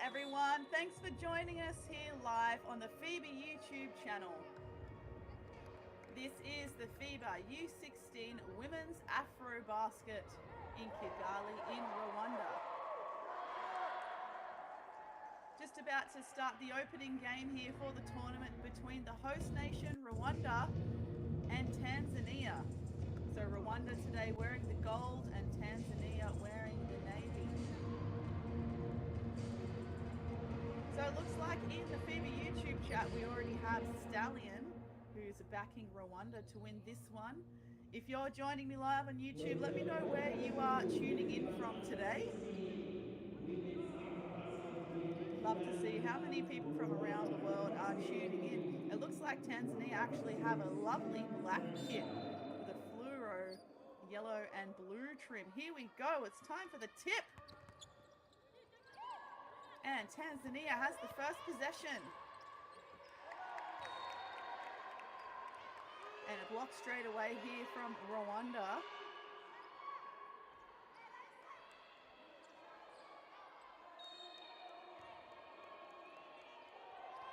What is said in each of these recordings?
everyone. Thanks for joining us here live on the FIBA YouTube channel. This is the FIBA U16 Women's AfroBasket in Kigali in Rwanda. Just about to start the opening game here for the tournament between the host nation Rwanda and Tanzania. So Rwanda today wearing the gold and Tanzania wearing the navy. So it looks like in the FIBA YouTube chat we already have Stallion, who's backing Rwanda to win this one. If you're joining me live on YouTube, let me know where you are tuning in from today. Love to see how many people from around the world are tuning in. It looks like Tanzania actually have a lovely black kit with a fluoro yellow and blue trim. Here we go. It's time for the tip. And Tanzania has the first possession. And a block straight away here from Rwanda.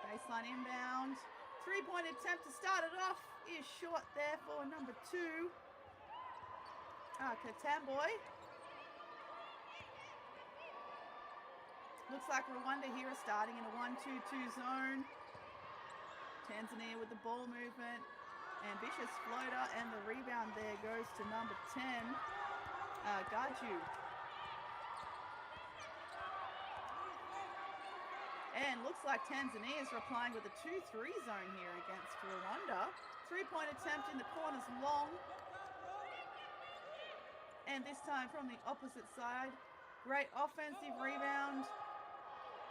Baseline inbound. Three-point attempt to start it off is short there for number 2. Katamboy. Looks like Rwanda here are starting in a 1-2-2 zone. Tanzania with the ball movement. Ambitious floater, and the rebound there goes to number 10, Gaju. And looks like Tanzania is replying with a 2-3 zone here against Rwanda. Three-point attempt in the corners long. And this time from the opposite side. Great offensive rebound.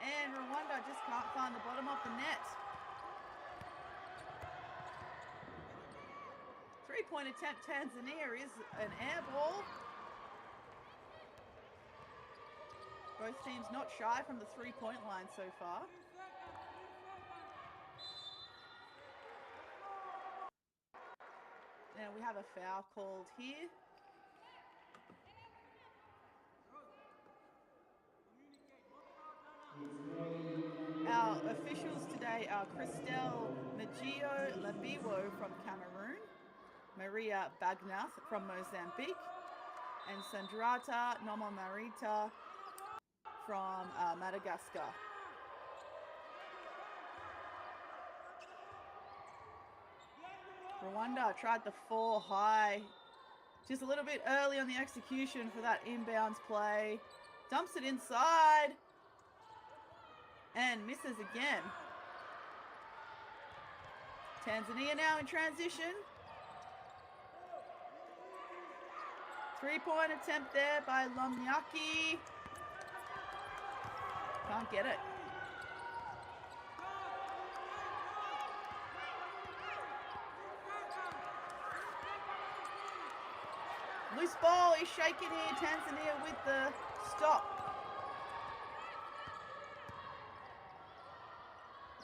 And Rwanda just can't find the bottom of the net. Three-point attempt, Tanzania is an air ball. Both teams not shy from the three-point line so far. Now we have a foul called here. Our officials today are Christelle Magio Labiwo from Cameroon, Maria Bagnath from Mozambique, and Sandrata Nomamarita from Madagascar. Rwanda tried the 4 high, just a little bit early on the execution for that inbounds play. Dumps it inside and misses again. Tanzania now in transition. Three-point attempt there by Lomnyaki. Can't get it. Loose ball is shaken here. Tanzania with the stop.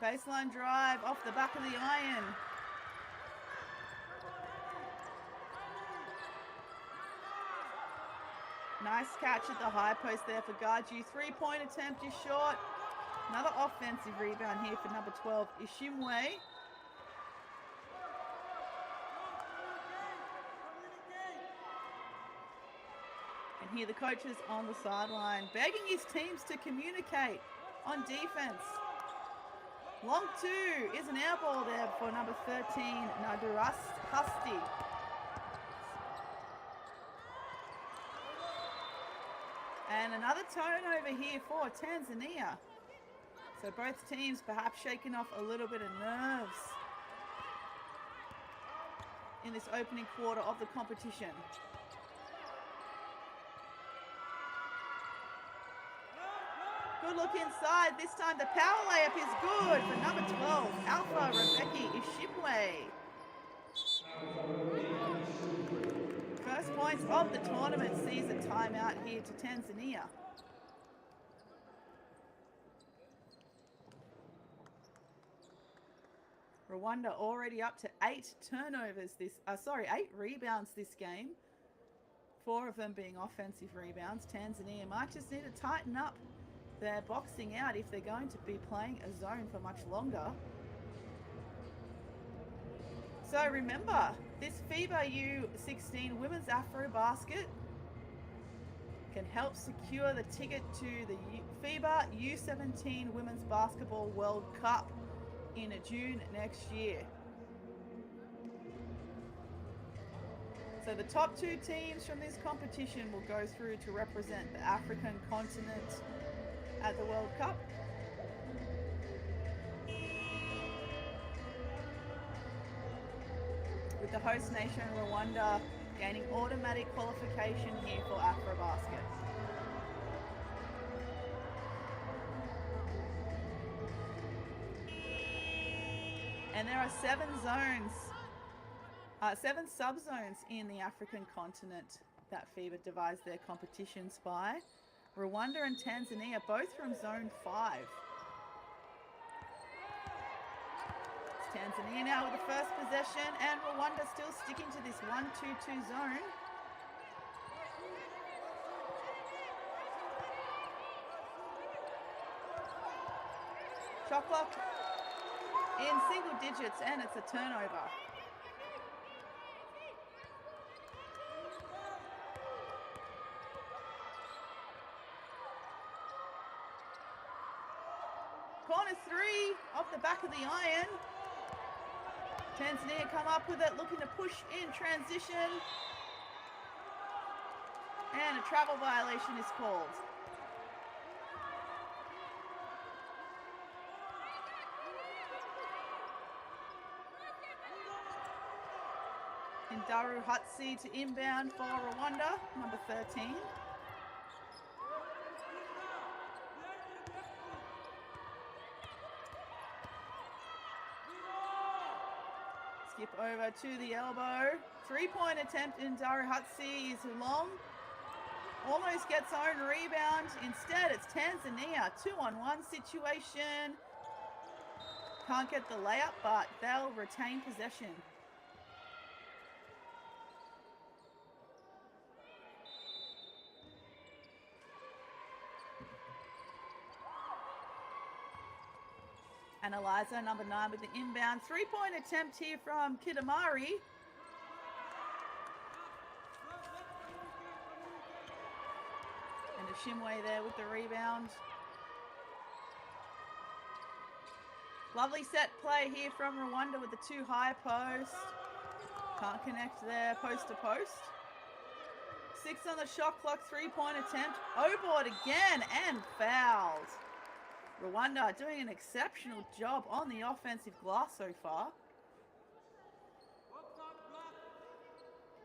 Baseline drive off the back of the iron. Nice catch at the high post there for Gaju. Three-point attempt is short. Another offensive rebound here for number 12, Ishimwe. And here the coaches on the sideline begging his teams to communicate on defense. Long 2 is an air ball there for number 13, Husty. And another turnover here for Tanzania. So both teams perhaps shaking off a little bit of nerves in this opening quarter of the competition. Good look inside. This time the power layup is good for number 12, Alpha Rebecca Ishimwe. First points of the tournament sees a timeout here to Tanzania. Rwanda already up to 8 turnovers this, 8 rebounds this game. 4 of them being offensive rebounds. Tanzania might just need to tighten up they're boxing out if they're going to be playing a zone for much longer. So remember, this FIBA U16 Women's AfroBasket can help secure the ticket to the FIBA U17 Women's Basketball World Cup in June next year. So the top 2 teams from this competition will go through to represent the African continent at the World Cup. With the host nation Rwanda gaining automatic qualification here for AfroBasket. And there are 7 zones, 7 subzones in the African continent that FIBA divides their competitions by. Rwanda and Tanzania both from zone 5. It's Tanzania now with the first possession, and Rwanda still sticking to this 1-2-2 zone. Shot clock in single digits, and it's a turnover. Corner 3 off the back of the iron. Tanzania come up with it, looking to push in transition. And a travel violation is called. Daru Hutsi to inbound for Rwanda, number 13. Skip over to the elbow. 3-point attempt in Daru Hutsi is long. Almost gets own rebound. Instead, it's Tanzania. 2-on-1 situation. Can't get the layup, but they'll retain possession. And Eliza, number 9, with the inbound. 3-point attempt here from Kidamari. And a Shimwe there with the rebound. Lovely set play here from Rwanda with the 2 high post. Can't connect there, post to post. 6 on the shot clock, 3-point attempt. O-board again and fouled. Rwanda doing an exceptional job on the offensive glass so far.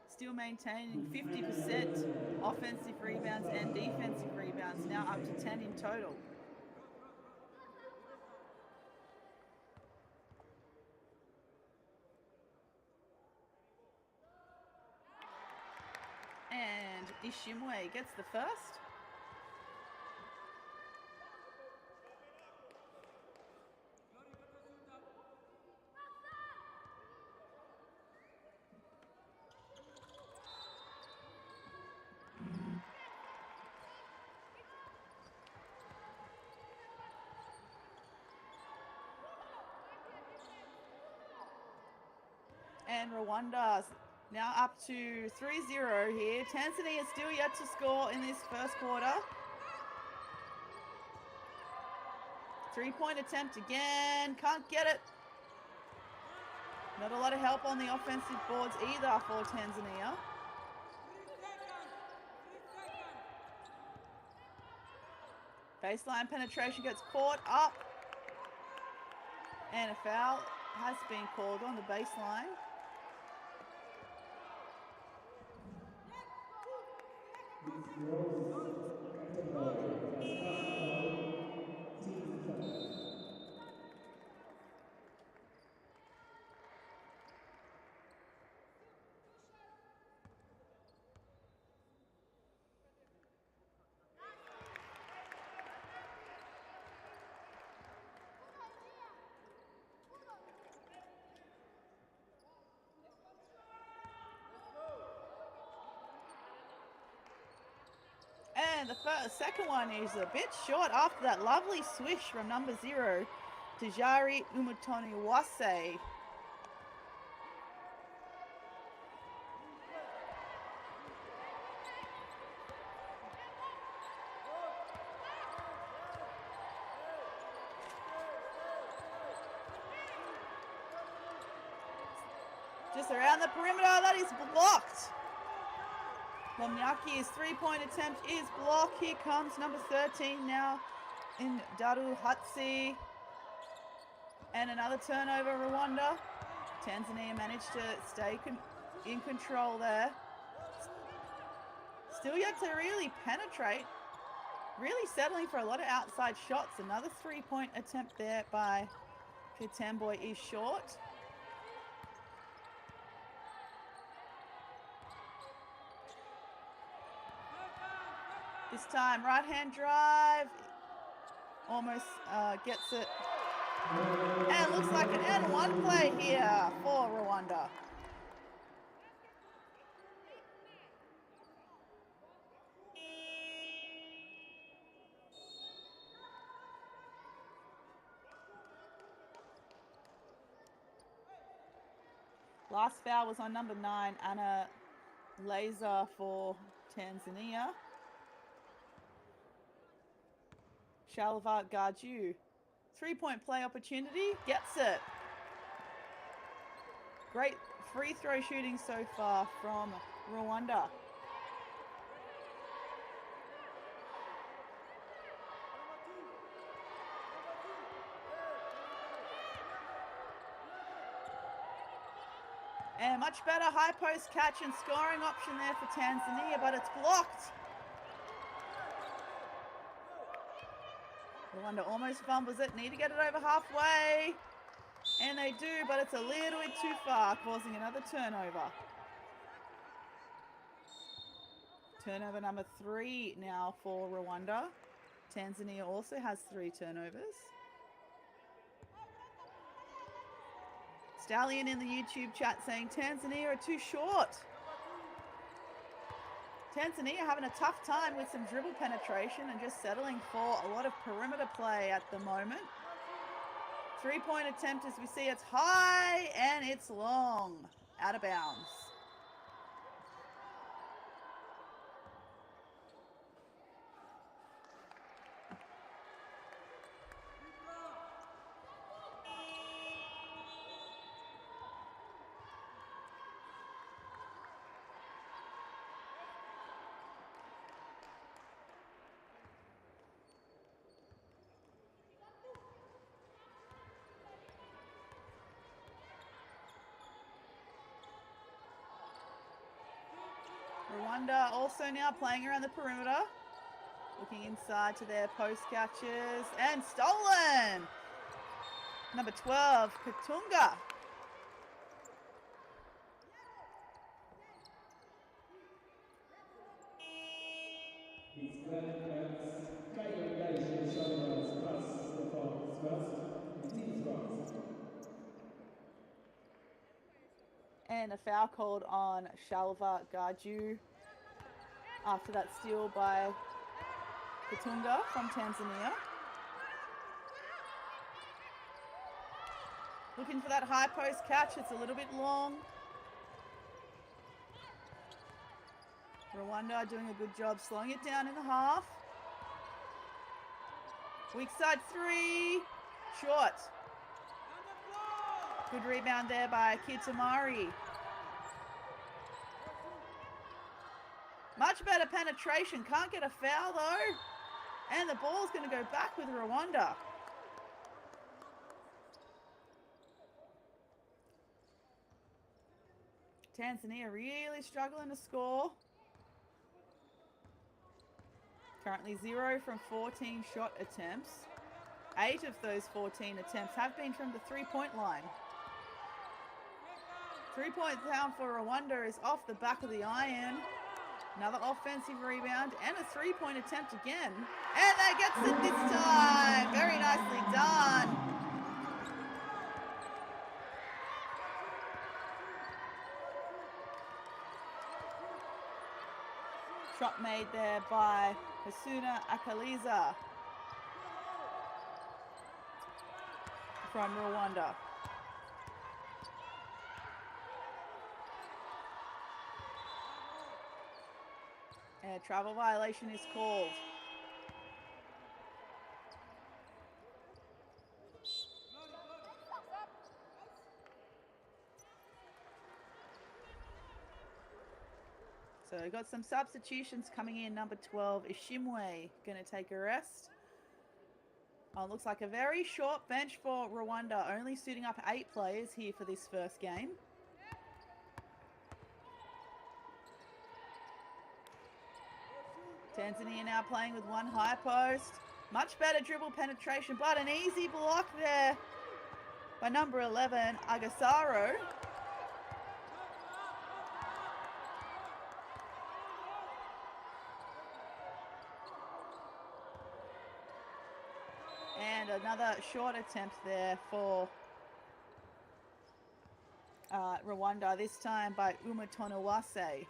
Still maintaining 50% offensive rebounds and defensive rebounds, now up to 10 in total. And Ishimwe gets the first. And Rwanda's now up to 3-0 here. Tanzania is still yet to score in this first quarter. 3-point attempt again. Can't get it. Not a lot of help on the offensive boards either for Tanzania. Baseline penetration gets caught up. And a foul has been called on the baseline. And the second one is a bit short after that lovely swish from number 0, Tijari Umutoniwase. Just around the perimeter, that is blocked. Lomnyaki's three-point attempt is blocked. Here comes number 13 now in Daru Hatsi. And another turnover, Rwanda. Tanzania managed to stay in control there. Still yet to really penetrate. Really settling for a lot of outside shots. Another three-point attempt there by Katemboy is short. This time, right-hand drive, almost gets it. And it looks like an N1 play here for Rwanda. Last foul was on number 9, Anna Laser for Tanzania. Shalva Gaju. Three-point play opportunity. Gets it. Great free throw shooting so far from Rwanda. And much better high post catch and scoring option there for Tanzania, but it's blocked. Rwanda almost fumbles it, need to get it over halfway. And they do, but it's a little bit too far, causing another turnover. Turnover number 3 now for Rwanda. Tanzania also has 3 turnovers. Stallion in the YouTube chat saying Tanzania are too short. Tanzania having a tough time with some dribble penetration and just settling for a lot of perimeter play at the moment. Three-point attempt, as we see, it's high and it's long. Out of bounds. Rwanda also now playing around the perimeter. Looking inside to their post catches. And stolen! Number 12, Katunga. And a foul called on Shalva Gaju after that steal by Katunga from Tanzania. Looking for that high post catch. It's a little bit long. Rwanda doing a good job slowing it down in the half. Weak side 3. Short. Good rebound there by Kitamari. Much better penetration. Can't get a foul though. And the ball's going to go back with Rwanda. Tanzania really struggling to score. Currently 0 from 14 shot attempts. 8 of those 14 attempts have been from the three-point line. 3-point down for Rwanda is off the back of the iron. Another offensive rebound and a three-point attempt again. And that gets it this time. Very nicely done. Shot made there by Hasuna Akaliza from Rwanda. And a travel violation is called. So we've got some substitutions coming in. Number 12, Ishimwe, going to take a rest. Oh, looks like a very short bench for Rwanda, only suiting up 8 players here for this first game. Tanzania now playing with one high post. Much better dribble penetration, but an easy block there by number 11, Agasaro. And another short attempt there for Rwanda, this time by Umatonowase.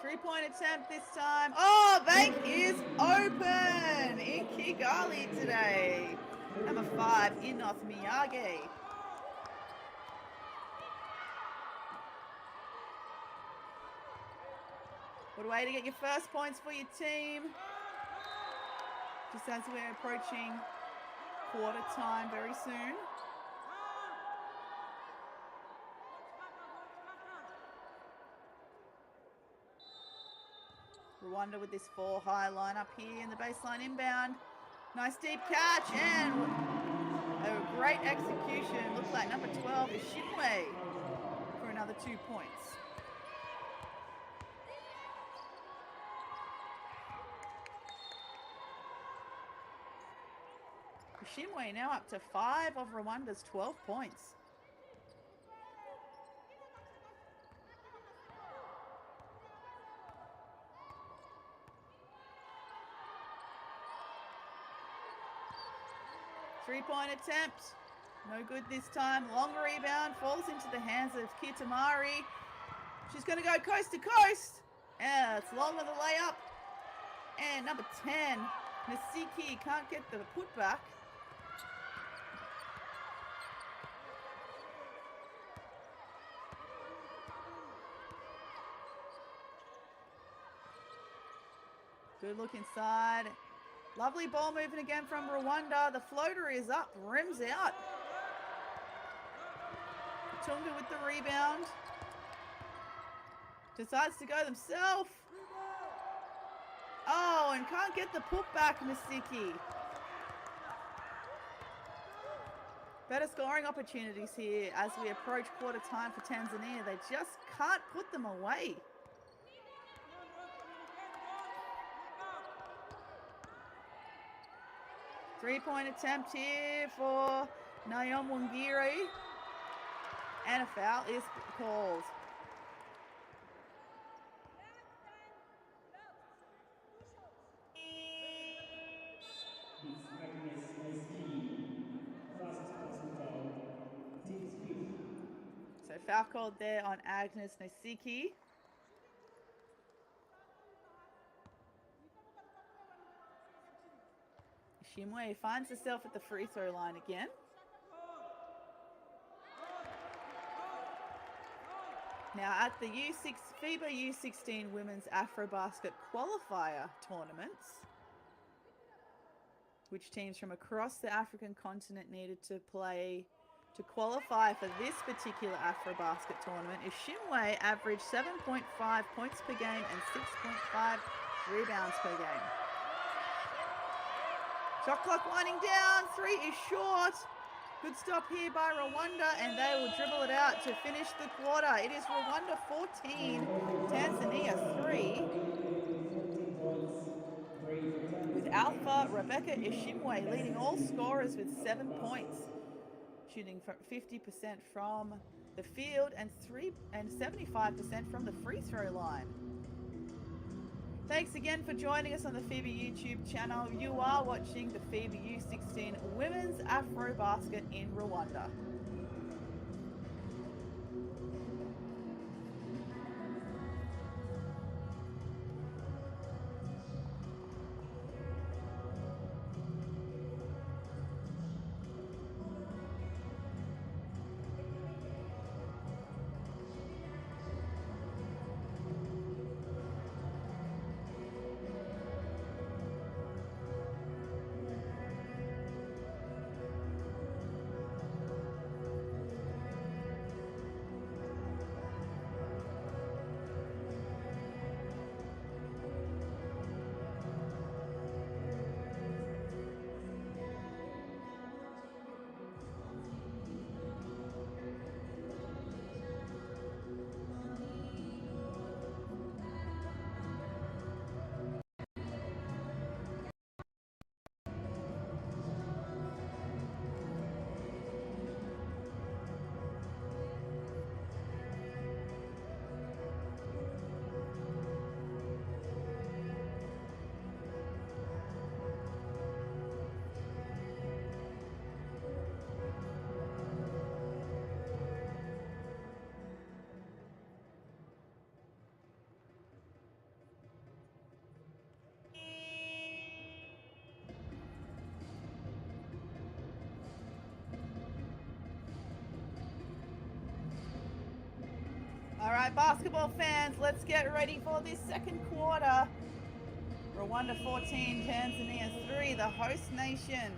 Three-point attempt this time. Oh, bank is open in Kigali today. Number 5, Inoth Miyagi. What a way to get your first points for your team. Just as we're approaching quarter time very soon. Rwanda with this 4-high lineup here in the baseline inbound. Nice deep catch and a great execution. Looks like number 12 is Shimwe for another 2 points. Shimwe now up to 5 of Rwanda's 12 points. Three-point attempt, no good this time. Long rebound, falls into the hands of Kitamari. She's going to go coast to coast. Yeah, it's long with the layup. And number 10, Nasiki can't get the putback. Good look inside. Lovely ball movement again from Rwanda. The floater is up, rims out. Tunga with the rebound. Decides to go themselves. Oh, and can't get the putback, Misiki. Better scoring opportunities here as we approach quarter time for Tanzania. They just can't put them away. Three-point attempt here for Nayom Wangiri. And a foul is called. So foul called there on Agnes Nosiki. Shimwe finds herself at the free throw line again. Now at the FIBA U16 Women's AfroBasket Qualifier tournaments, which teams from across the African continent needed to play to qualify for this particular AfroBasket tournament, Ishimwe averaged 7.5 points per game and 6.5 rebounds per game. Shot clock winding down, 3 is short. Good stop here by Rwanda, and they will dribble it out to finish the quarter. It is Rwanda 14, Tanzania 3. With Alpha Rebecca Ishimwe leading all scorers with 7 points, shooting for 50% from the field and 75% from the free throw line. Thanks again for joining us on the FIBA YouTube channel. You are watching the FIBA U16 Women's AfroBasket in Rwanda. right, basketball fans, let's get ready for this second quarter. Rwanda 14, Tanzania 3, the host nation.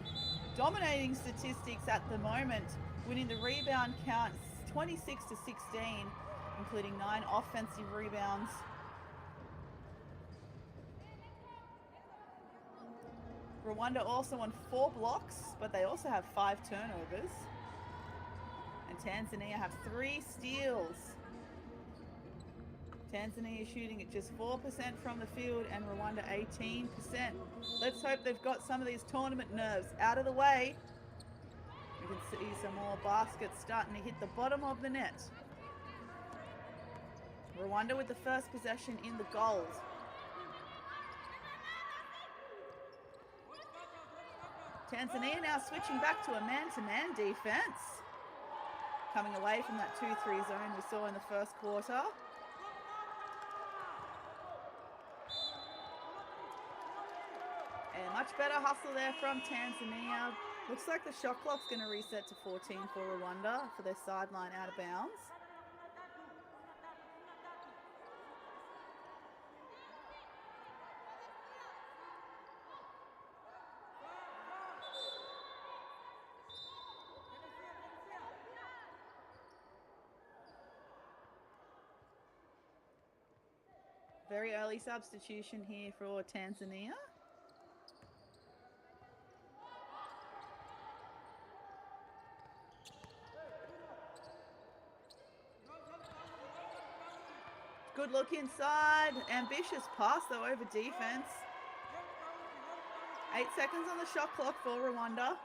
Dominating statistics at the moment, winning the rebound count 26 to 16, including 9 offensive rebounds. Rwanda also on 4 blocks, but they also have 5 turnovers. And Tanzania have 3 steals. Tanzania shooting at just 4% from the field and Rwanda 18%. Let's hope they've got some of these tournament nerves out of the way. We can see some more baskets starting to hit the bottom of the net. Rwanda with the first possession in the gold. Tanzania now switching back to a man-to-man defense. Coming away from that 2-3 zone we saw in the first quarter. And much better hustle there from Tanzania. Looks like the shot clock's going to reset to 14 for Rwanda for their sideline out of bounds. Very early substitution here for Tanzania. Good look inside. Ambitious pass though over defense. 8 seconds on the shot clock for Rwanda.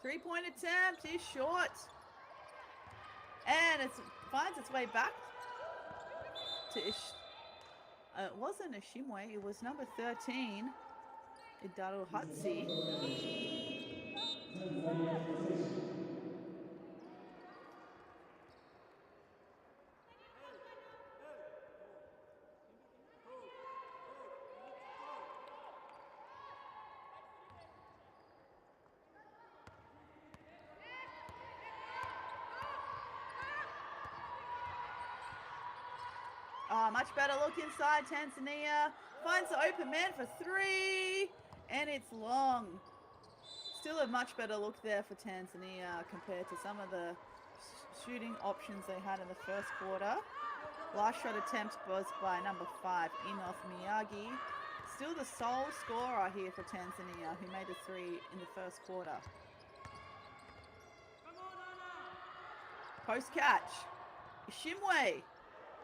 Three-point attempt is short. And it finds its way back to it wasn't Ishimwe, it was number 13, Idaro Hatsi. Much better look inside. Tanzania finds the open man for 3, and it's long. Still a much better look there for Tanzania compared to some of the shooting options they had in the first quarter. Last shot attempt was by number 5, Enoth Miyagi. Still the sole scorer here for Tanzania, who made the 3 in the first quarter. Post catch. Ishimwe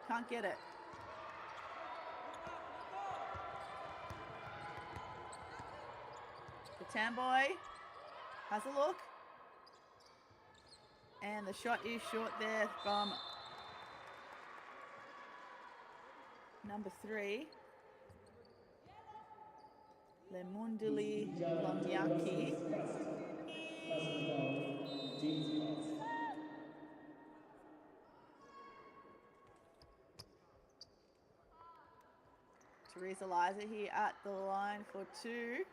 can't get it. The Tamboy has a look. And the shot is short there from number 3. Lemunduli Lomyaki. Teresa Liza here at the line for 2.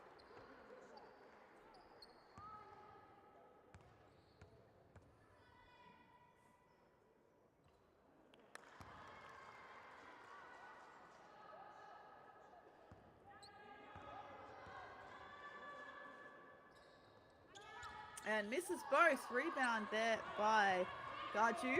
And misses both. Rebound there by Gaju.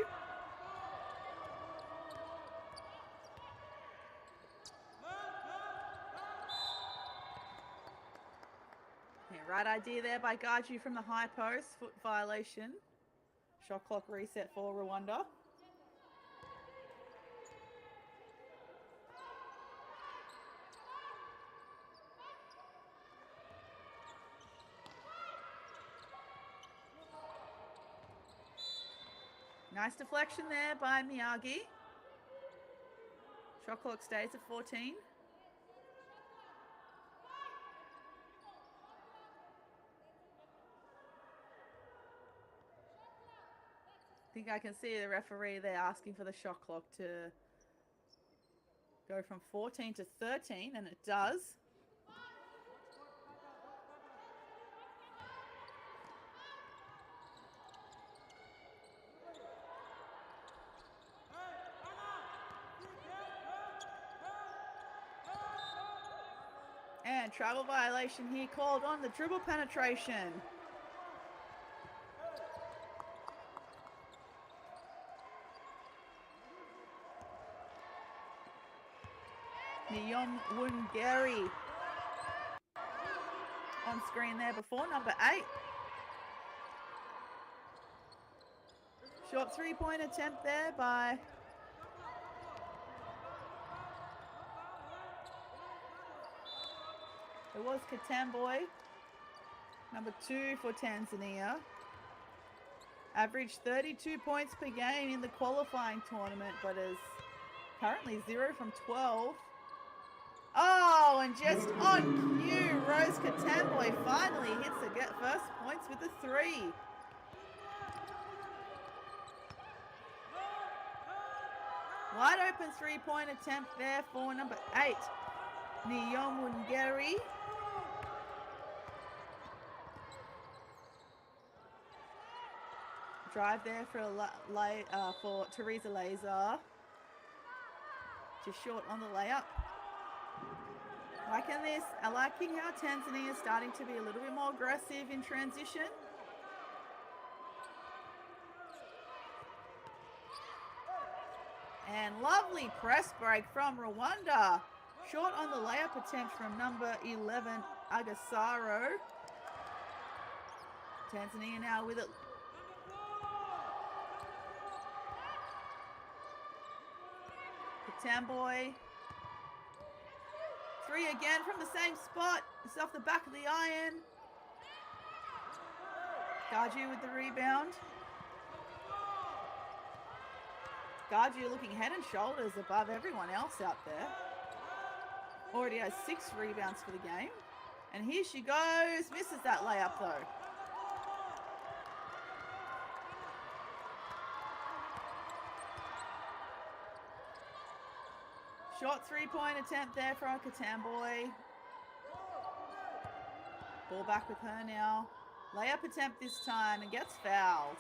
Yeah, right idea there by Gaju from the high post. Foot violation. Shot clock reset for Rwanda. Nice deflection there by Miyagi. Shot clock stays at 14. I think I can see the referee there asking for the shot clock to go from 14 to 13, and it does. And travel violation here called on the dribble penetration. Niyom Wungeri on screen there before, number 8. Short three-point attempt there by it was Katamboy, number 2 for Tanzania. Averaged 32 points per game in the qualifying tournament, but is currently 0 from 12. Oh, and just on cue, Rose Katamboy finally hits the first points with a 3. Wide open three-point attempt there for number 8, Niyom Wungeri. Drive there for Teresa Lazar. Just short on the layup. Liking this. I'm liking how Tanzania is starting to be a little bit more aggressive in transition. And lovely press break from Rwanda. Short on the layup attempt from number 11, Agasaro. Tanzania now with it. Katamboy. 3 again from the same spot. It's off the back of the iron. Garju with the rebound. Garju looking head and shoulders above everyone else out there. Already has 6 rebounds for the game. And here she goes. Misses that layup though. Short three-point attempt there from Katamboy. Ball back with her now. Layup attempt this time and gets fouled.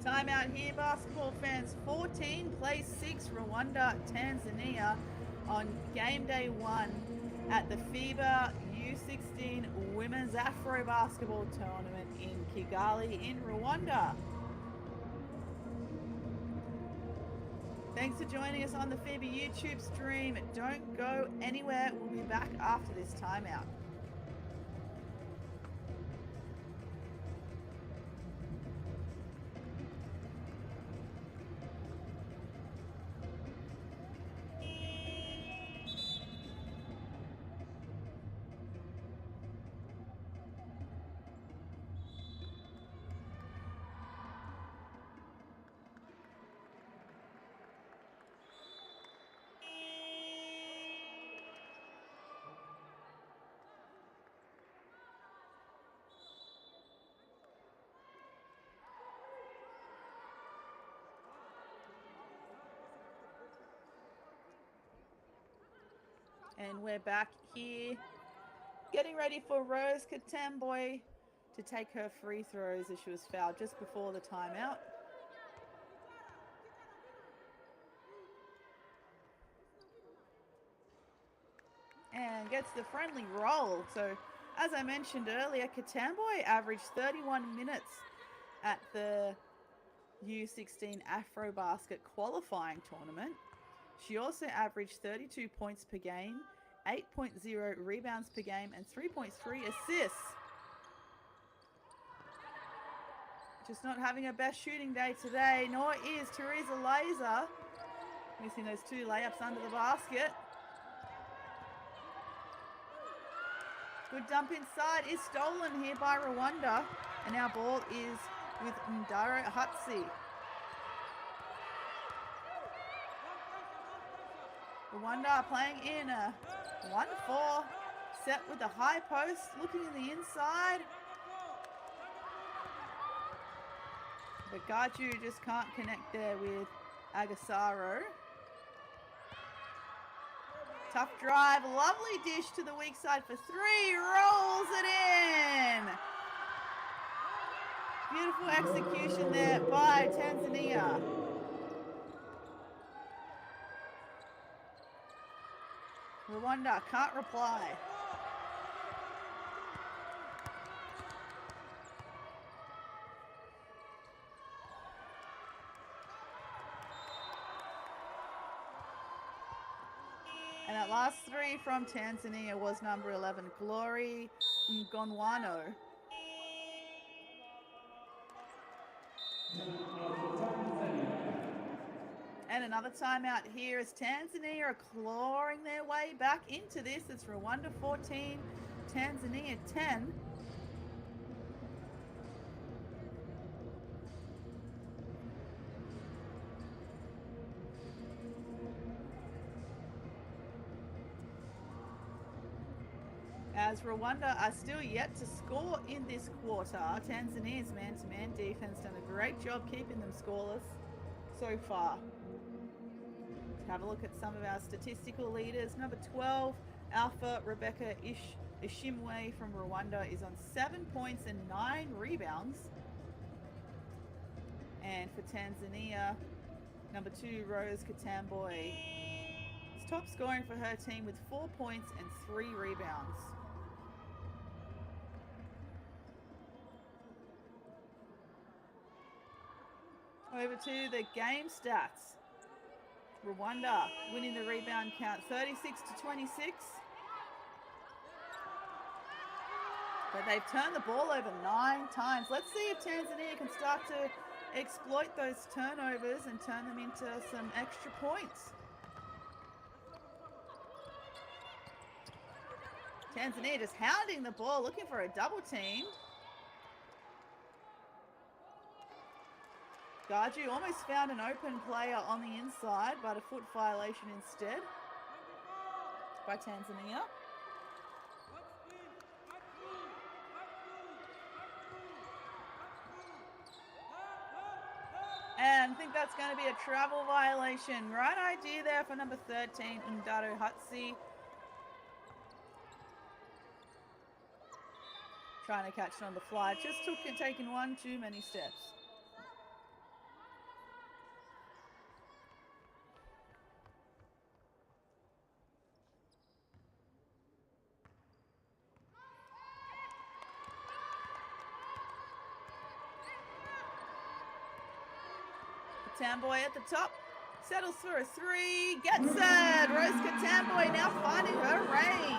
Timeout here, basketball fans. 14 plays 6, Rwanda, Tanzania on game day 1 at the FIBA U16 Women's AfroBasket Tournament in Kigali in Rwanda. Thanks for joining us on the FIBA YouTube stream. Don't go anywhere. We'll be back after this timeout. And we're back here, getting ready for Rose Katamboy to take her free throws as she was fouled just before the timeout. And gets the friendly roll. So, as I mentioned earlier, Katamboy averaged 31 minutes at the U16 AfroBasket qualifying tournament. She also averaged 32 points per game, 8.0 rebounds per game, and 3.3 assists. Just not having her best shooting day today, nor is Teresa Lazar. Missing those 2 layups under the basket. Good dump inside is stolen here by Rwanda. And our ball is with Ndaro Hatsi. Rwanda playing in a 1-4 set with the high post, looking in the inside. But Gaju just can't connect there with Agasaro. Tough drive, lovely dish to the weak side for three, rolls it in. Beautiful execution there by Tanzania. Rwanda can't reply. And that last three from Tanzania was number 11, Glory Ngonwano. And another timeout here as Tanzania are clawing their way back into this. It's Rwanda 14, Tanzania 10. As Rwanda are still yet to score in this quarter, Tanzania's man-to-man defense done a great job keeping them scoreless so far. To have a look at some of our statistical leaders, number 12, Alpha Rebecca Ishimwe from Rwanda is on 7 points and 9 rebounds. And for Tanzania, number 2, Rose Katamboy is top scoring for her team with 4 points and 3 rebounds. Over to the game stats. Rwanda winning the rebound count 36-26. But they've turned the ball over 9 times. Let's see if Tanzania can start to exploit those turnovers and turn them into some extra points. Tanzania just hounding the ball, looking for a double team. Gaju almost found an open player on the inside, but a foot violation instead by Tanzania. And I think that's going to be a travel violation. Right idea there for number 13, Ndaro Hatsi. Trying to catch it on the fly. Just taking one too many steps. Katamboy at the top, settles for a three, gets it! Rose Katamboy now finding her range.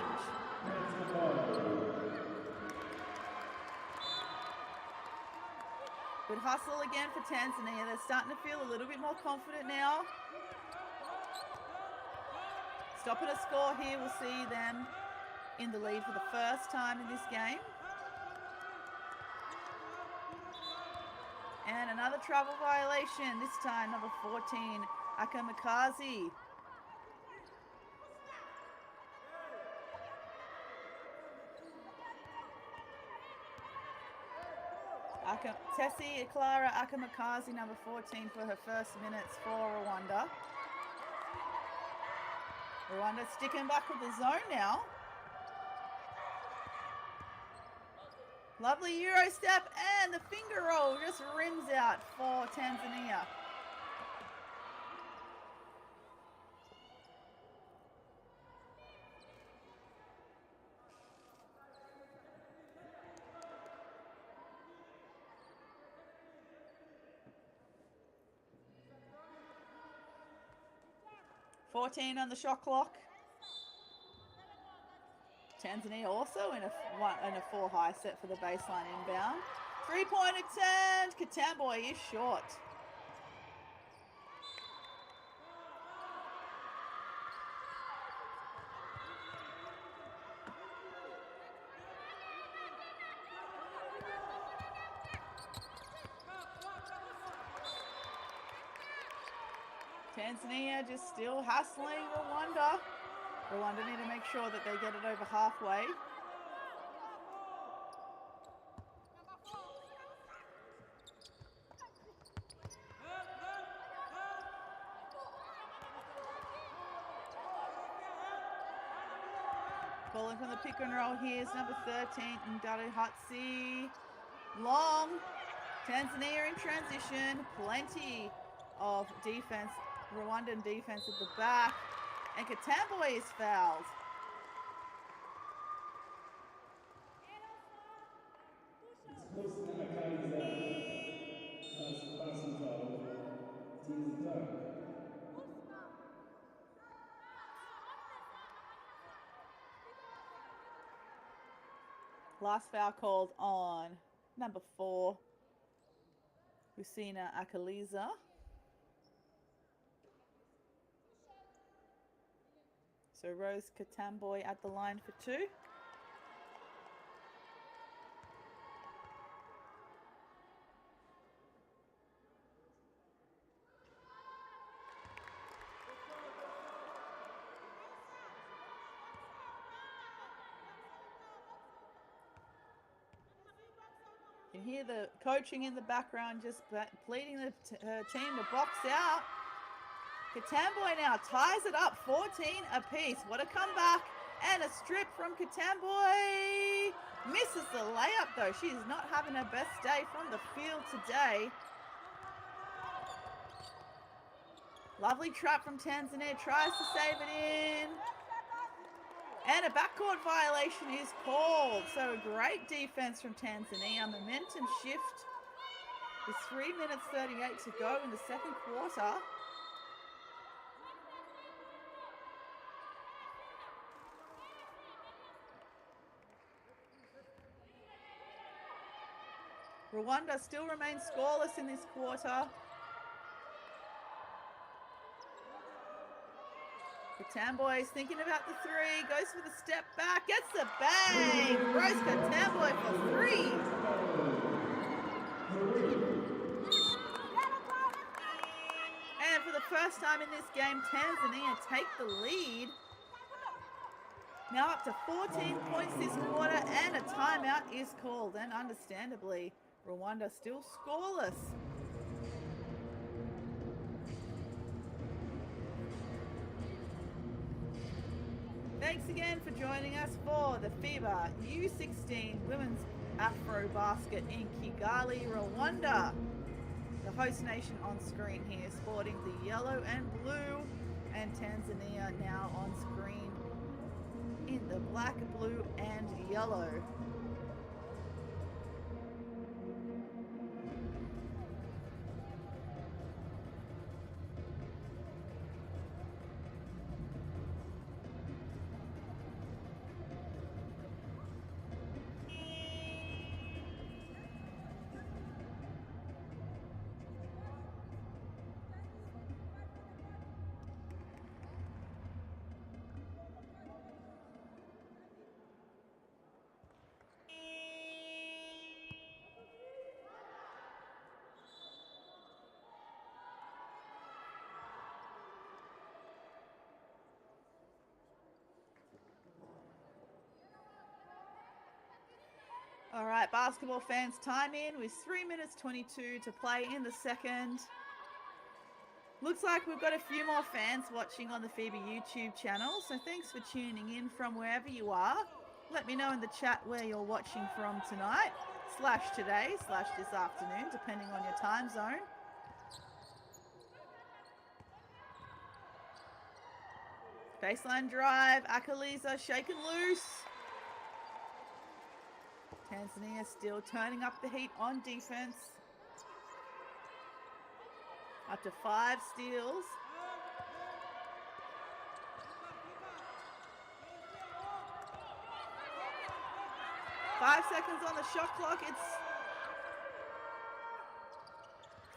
Good hustle again for Tanzania. They're starting to feel a little bit more confident now. Stopping a score here will see them in the lead for the first time in this game. And another travel violation, this time number 14, Akamakazi. Tessie Clara Akamakazi, number 14, for her first minutes for Rwanda. Rwanda sticking back with the zone now. Lovely Euro step, and the finger roll just rims out for Tanzania. $14 on the shot clock. Tanzania also in a 4 high set for the baseline inbound. 3-point attempt. Katamboy is short. Tanzania just still hassling Rwanda. Rwanda need to make sure that they get it over halfway. Calling from the pick and roll here is number 13, Ndado Hatsi. Long. Tanzania in transition. Plenty of defense. Rwandan defense at the back. And Katamboy is fouled. Last foul called on number 4, Husina Akaliza. So Rose Katamboy at the line for 2. You can hear the coaching in the background just pleading her team to box out. Katamboy now ties it up, 14 apiece. What a comeback. And a strip from Katamboy. Misses the layup though. She is not having her best day from the field today. Lovely trap from Tanzania. Tries to save it in. And a backcourt violation is called. So great defense from Tanzania. Momentum shift with 3 minutes 38 to go in the second quarter. Rwanda still remains scoreless in this quarter. Katamboy is thinking about the 3, goes for the step back, gets the bang! Rose Katamboy for 3. And for the first time in this game, Tanzania take the lead. Now up to 14 points this quarter, and a timeout is called. And understandably, Rwanda still scoreless. Thanks again for joining us for the FIBA U16 Women's AfroBasket in Kigali, Rwanda. The host nation on screen here sporting the yellow and blue, and Tanzania now on screen in the black, blue and yellow. All right, basketball fans, time in with 3 minutes 22 to play in the second. Looks like we've got a few more fans watching on the FIBA YouTube channel, so thanks for tuning in from wherever you are. Let me know in the chat where you're watching from tonight, / today, / this afternoon, depending on your time zone. Baseline drive, Akaliza shaken loose. Tanzania still turning up the heat on defense. Up to 5 steals. Five seconds on the shot clock. It's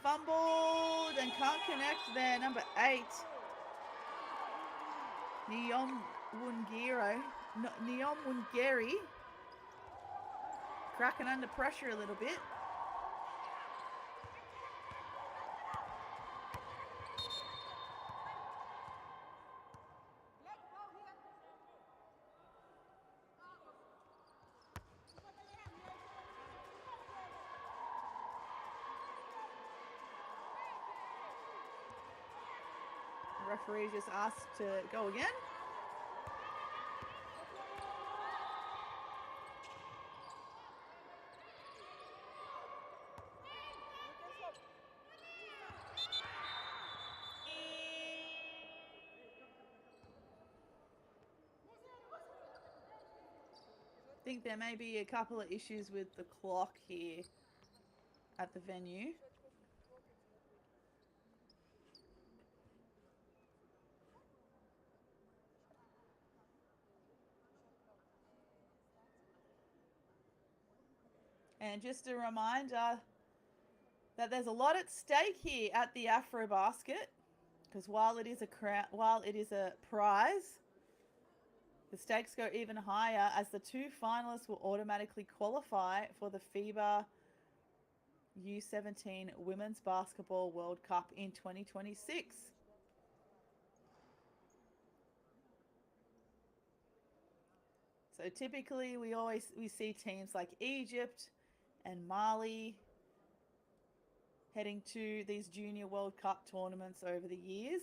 fumbled and can't connect there. Number 8. Neom Wungeri. Cracking under pressure a little bit. The referee just asked to go again. I think there may be a couple of issues with the clock here at the venue. And just a reminder that there's a lot at stake here at the AfroBasket, because while it is a prize, the stakes go even higher as the two finalists will automatically qualify for the FIBA U17 Women's Basketball World Cup in 2026. So typically we see teams like Egypt and Mali heading to these Junior World Cup tournaments over the years.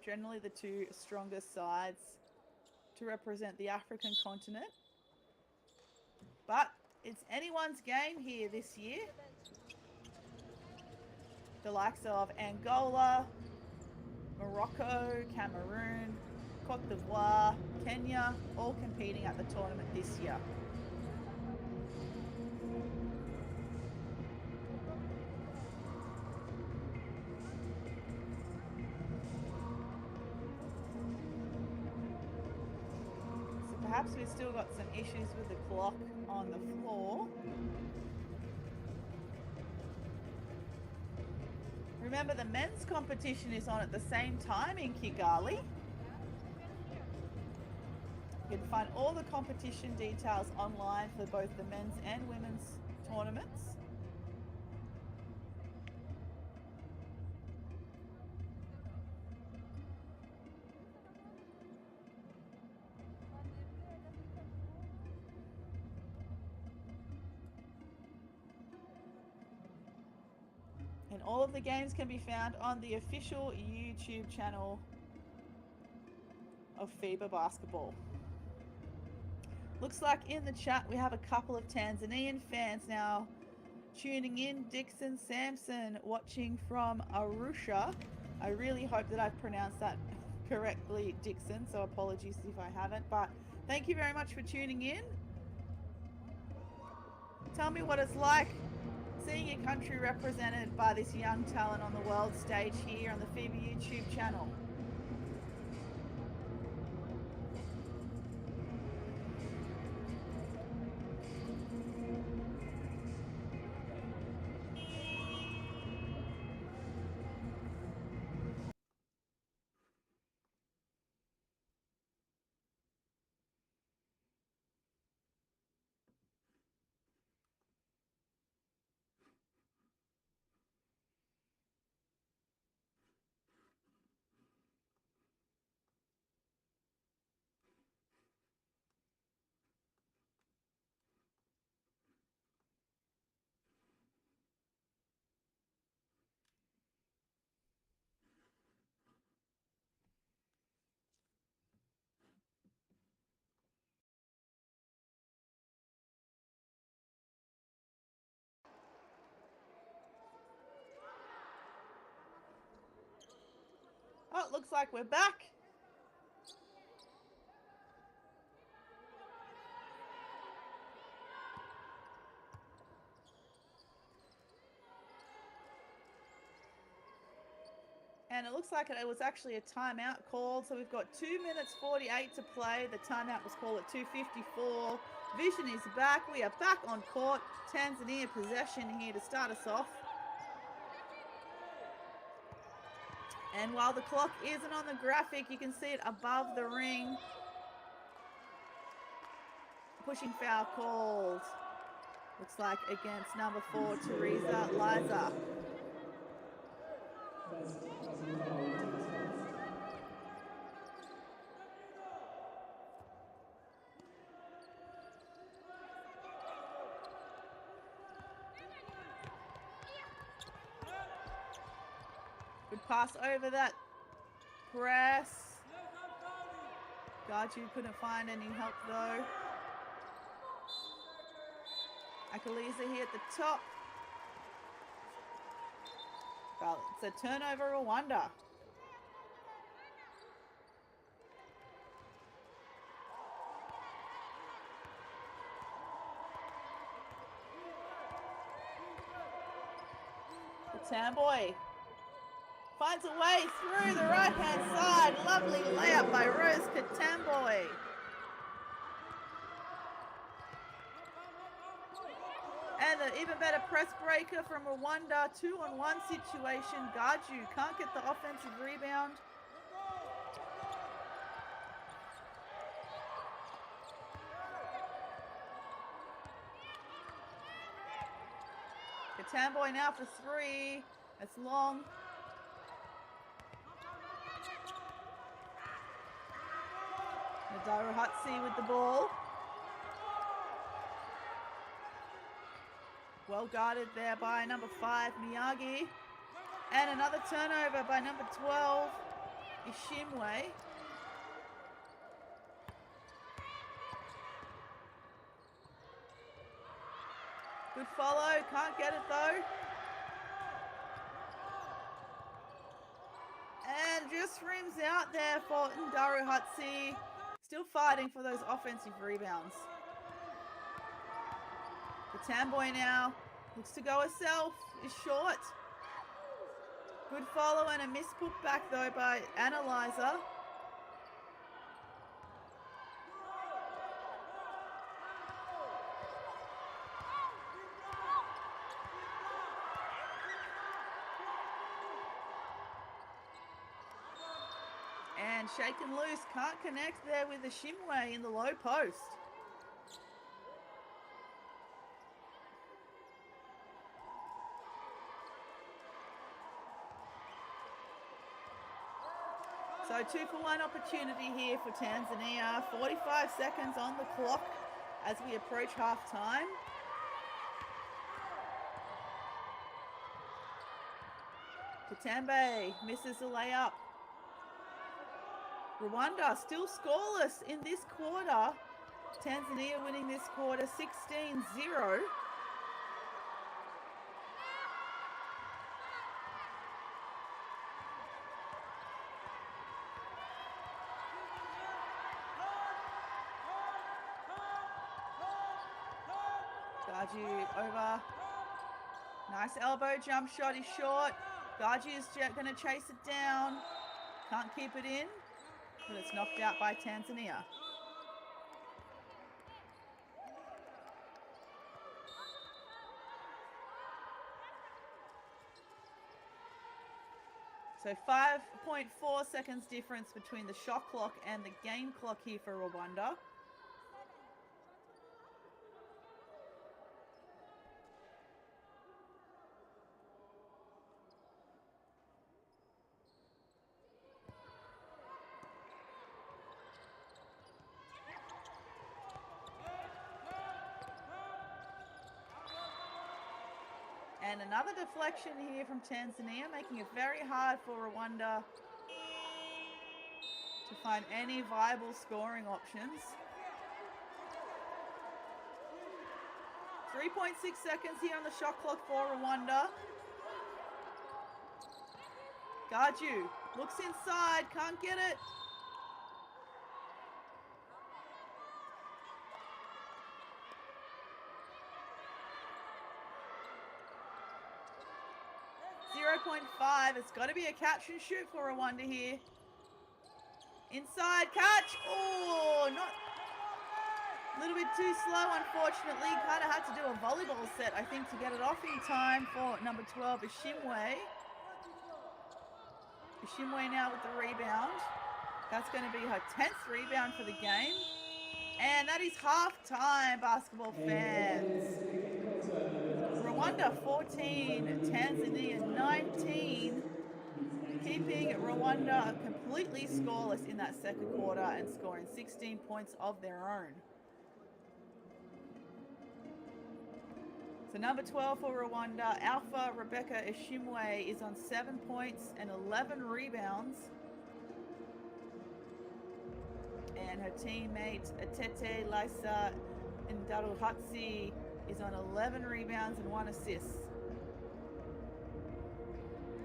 Generally the two strongest sides to represent the African continent. But it's anyone's game here this year. The likes of Angola, Morocco, Cameroon, Cote d'Ivoire, Kenya, all competing at the tournament this year. Perhaps we've still got some issues with the clock on the floor. Remember, the men's competition is on at the same time in Kigali. You can find all the competition details online for both the men's and women's tournaments. And all of the games can be found on the official YouTube channel of FIBA Basketball. Looks like in the chat we have a couple of Tanzanian fans now tuning in. Dixon Sampson watching from Arusha. I really hope that I've pronounced that correctly, Dixon, so apologies if I haven't, but thank you very much for tuning in. Tell me what it's like seeing your country represented by this young talent on the world stage here on the FIBA YouTube channel. Oh, it looks like we're back. And it looks like it was actually a timeout called. So we've got 2 minutes 48 to play. The timeout was called at 2:54. Vision is back. We are back on court. Tanzania possession here to start us off. And while the clock isn't on the graphic, you can see it above the ring. Pushing foul called. Looks like against number 4, Teresa Liza. pass over that press. Gaju couldn't find any help though. Akaliza here at the top. Well, it's a turnover, Rwanda. Tamboy finds a way through the right-hand side. Lovely layup by Rose Katamboy. And an even better press breaker from Rwanda. 2-on-1 situation. Gaju can't get the offensive rebound. Katamboy now for three. That's long. Nadaru Hutsi with the ball. Well guarded there by number 5, Miyagi. And another turnover by number 12, Ishimwe. Good follow, can't get it though. And just rims out there for Ndaru Hutsi. Still fighting for those offensive rebounds. The Tamboy now looks to go herself, is short. Good follow and a missed putback though by Analyzer. And shaken loose, can't connect there with the Shimway in the low post. So 2-for-1 opportunity here for Tanzania. 45 seconds on the clock as we approach half time. Katambe misses a layup. Rwanda still scoreless in this quarter. Tanzania winning this quarter 16-0. Gaju over. Nice elbow jump shot, is short. Gaju is going to chase it down. Can't keep it in, but it's knocked out by Tanzania. So 5.4 seconds difference between the shot clock and the game clock here for Rwanda. And another deflection here from Tanzania, making it very hard for Rwanda to find any viable scoring options. 3.6 seconds here on the shot clock for Rwanda. Gaju looks inside, can't get it. It's got to be a catch and shoot for Rwanda here. Inside catch. Oh, not a little bit too slow, unfortunately. Kind of had to do a volleyball set, I think, to get it off in time for number 12, Ishimwe. Ishimwe now with the rebound. That's going to be her 10th rebound for the game. And that is half-time, basketball fans. Rwanda 14, Tanzania 19, keeping Rwanda completely scoreless in that second quarter and scoring 16 points of their own. So number 12 for Rwanda, Alpha Rebecca Ishimwe is on 7 points and 11 rebounds. And her teammate Atete Lisa Ndaruhatsi is on 11 rebounds and 1 assist.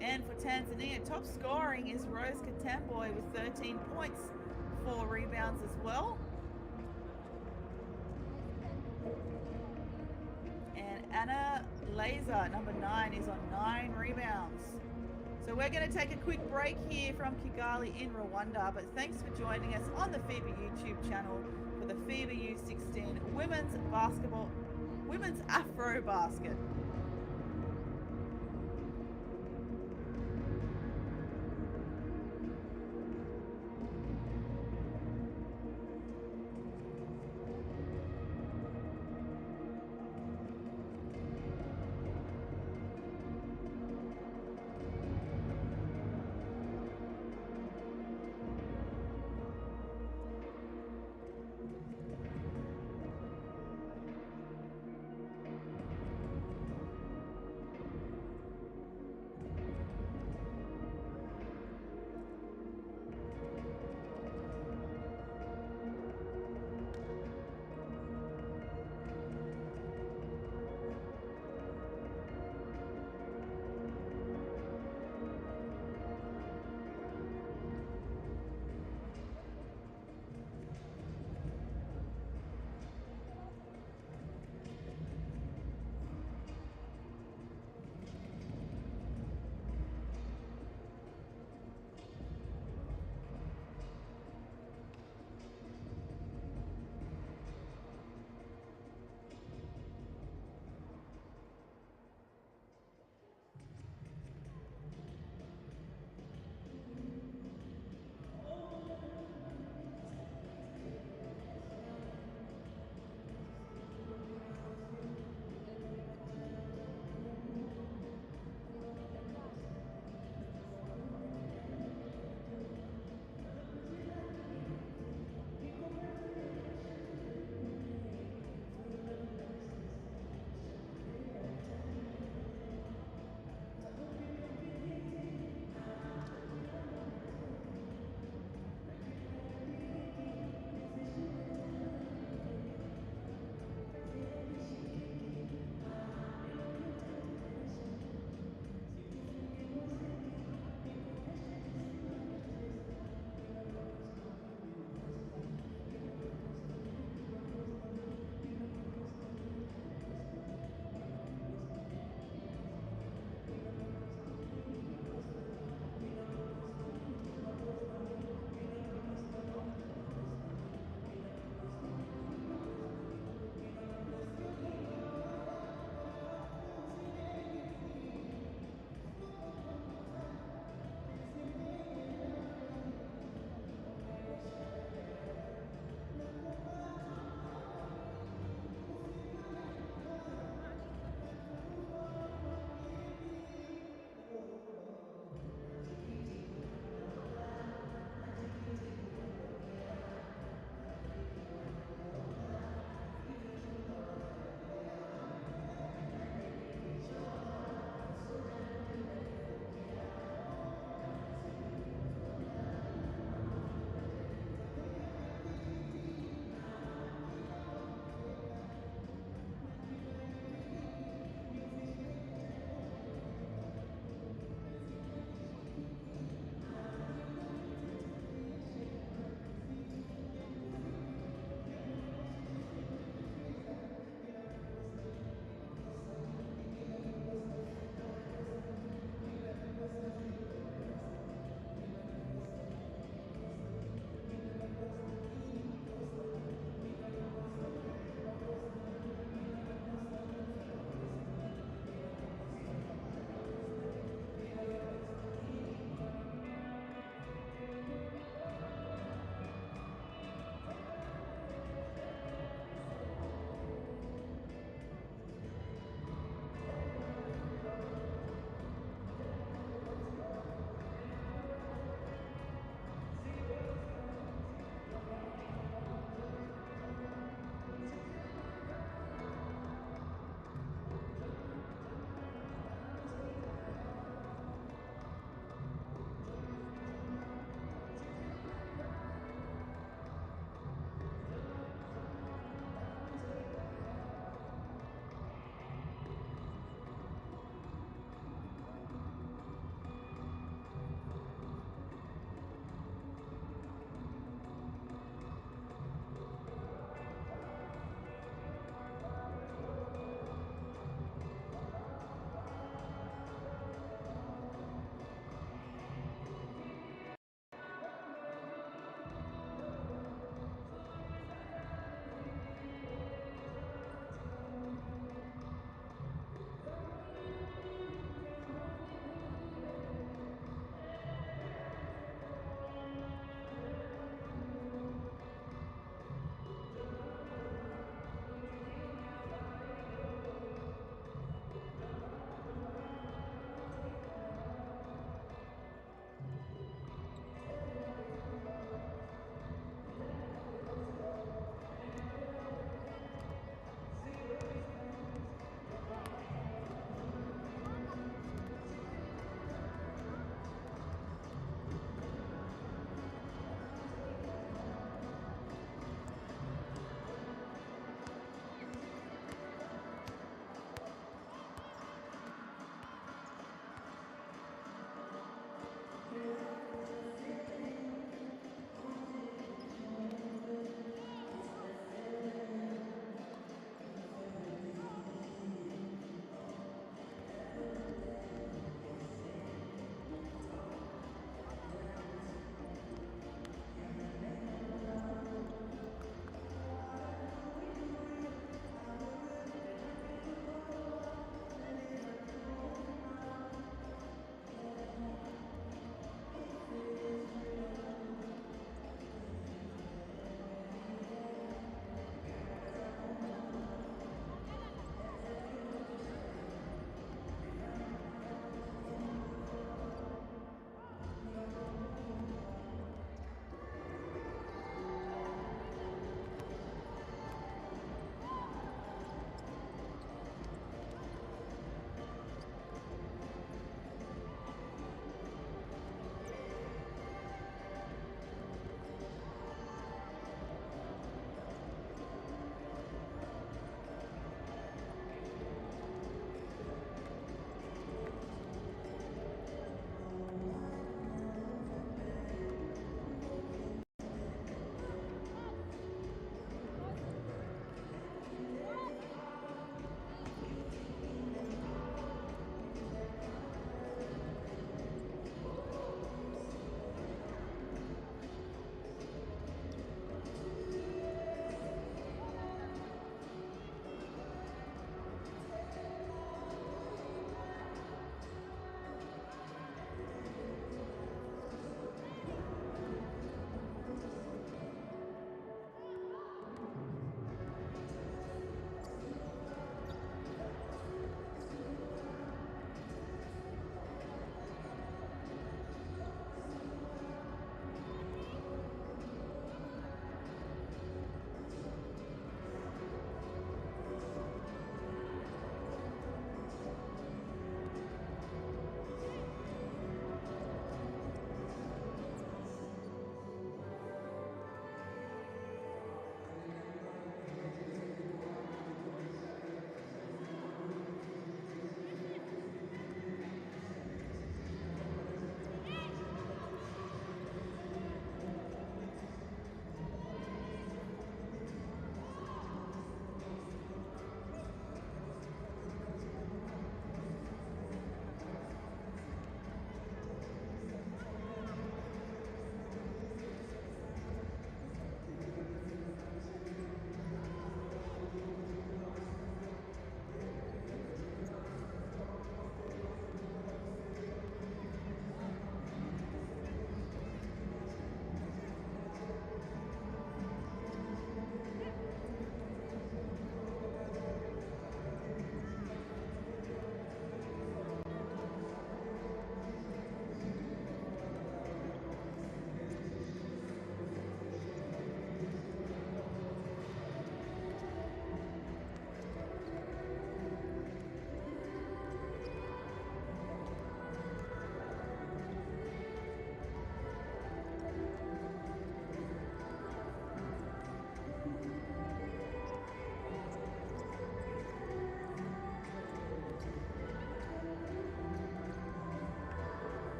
And for Tanzania, top scoring is Rose Katemboy with 13 points, 4 rebounds as well. And Anna Laser, number 9, is on 9 rebounds. So we're going to take a quick break here from Kigali in Rwanda, but thanks for joining us on the FIBA YouTube channel for the FIBA U16 women's AfroBasket.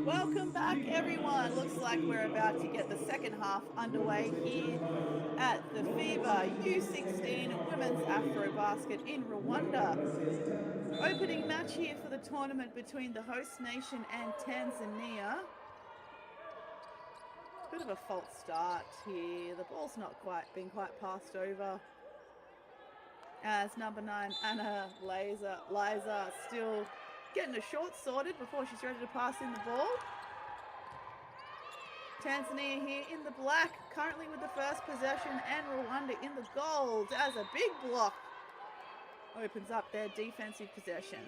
Welcome back, everyone. Looks like we're about to get the second half underway here at the FIBA U16 Women's AfroBasket in Rwanda. Opening match here for the tournament between the host nation and Tanzania. Bit of a false start here. The ball's not been quite passed over. As number 9, Anna Liza still getting a short sorted before she's ready to pass in the ball. Tanzania here in the black, currently with the first possession, and Rwanda in the gold as a big block opens up their defensive possession.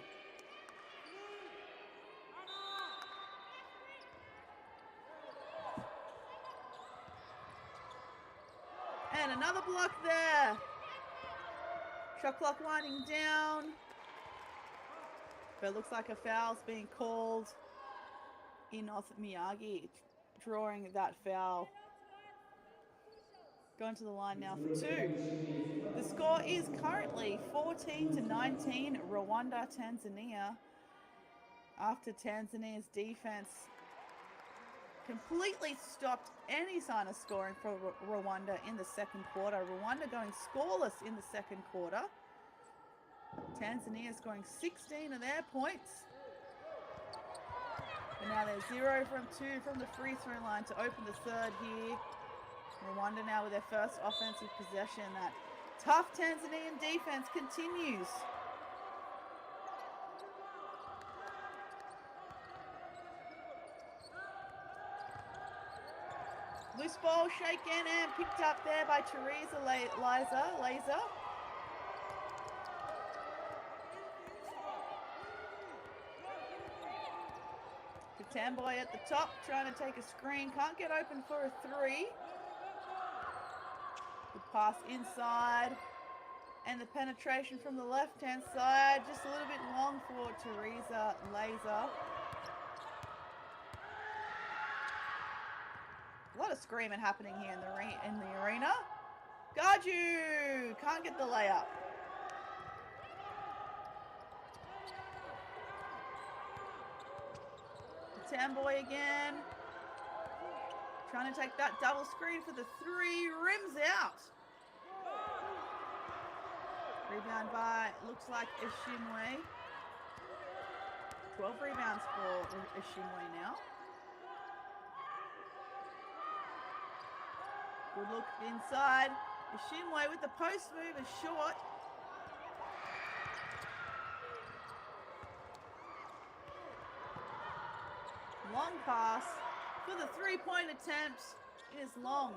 And another block there. Shot clock winding down. But it looks like a foul's being called. Inoth Miyagi drawing that foul. Going to the line now for 2. The score is currently 14-19, Rwanda, Tanzania. After Tanzania's defense completely stopped any sign of scoring for Rwanda in the second quarter. Rwanda going scoreless in the second quarter. Tanzania scoring 16 of their points. And now they're 0 from 2 from the free throw line to open the third here. Rwanda now with their first offensive possession. That tough Tanzanian defense continues. Loose ball shaken and picked up there by Teresa Laser. Tamboy at the top, trying to take a screen. Can't get open for a 3. Good pass inside. And the penetration from the left-hand side, just a little bit long for Teresa Laser. A lot of screaming happening here in the arena. Garju can't get the layup. Tamboy again. Trying to take that double screen for the 3. Rims out. Rebound by, looks like Ishimwe. 12 rebounds for Ishimwe now. Good look inside. Ishimwe with the post move is short. Long pass for the 3-point attempt is long.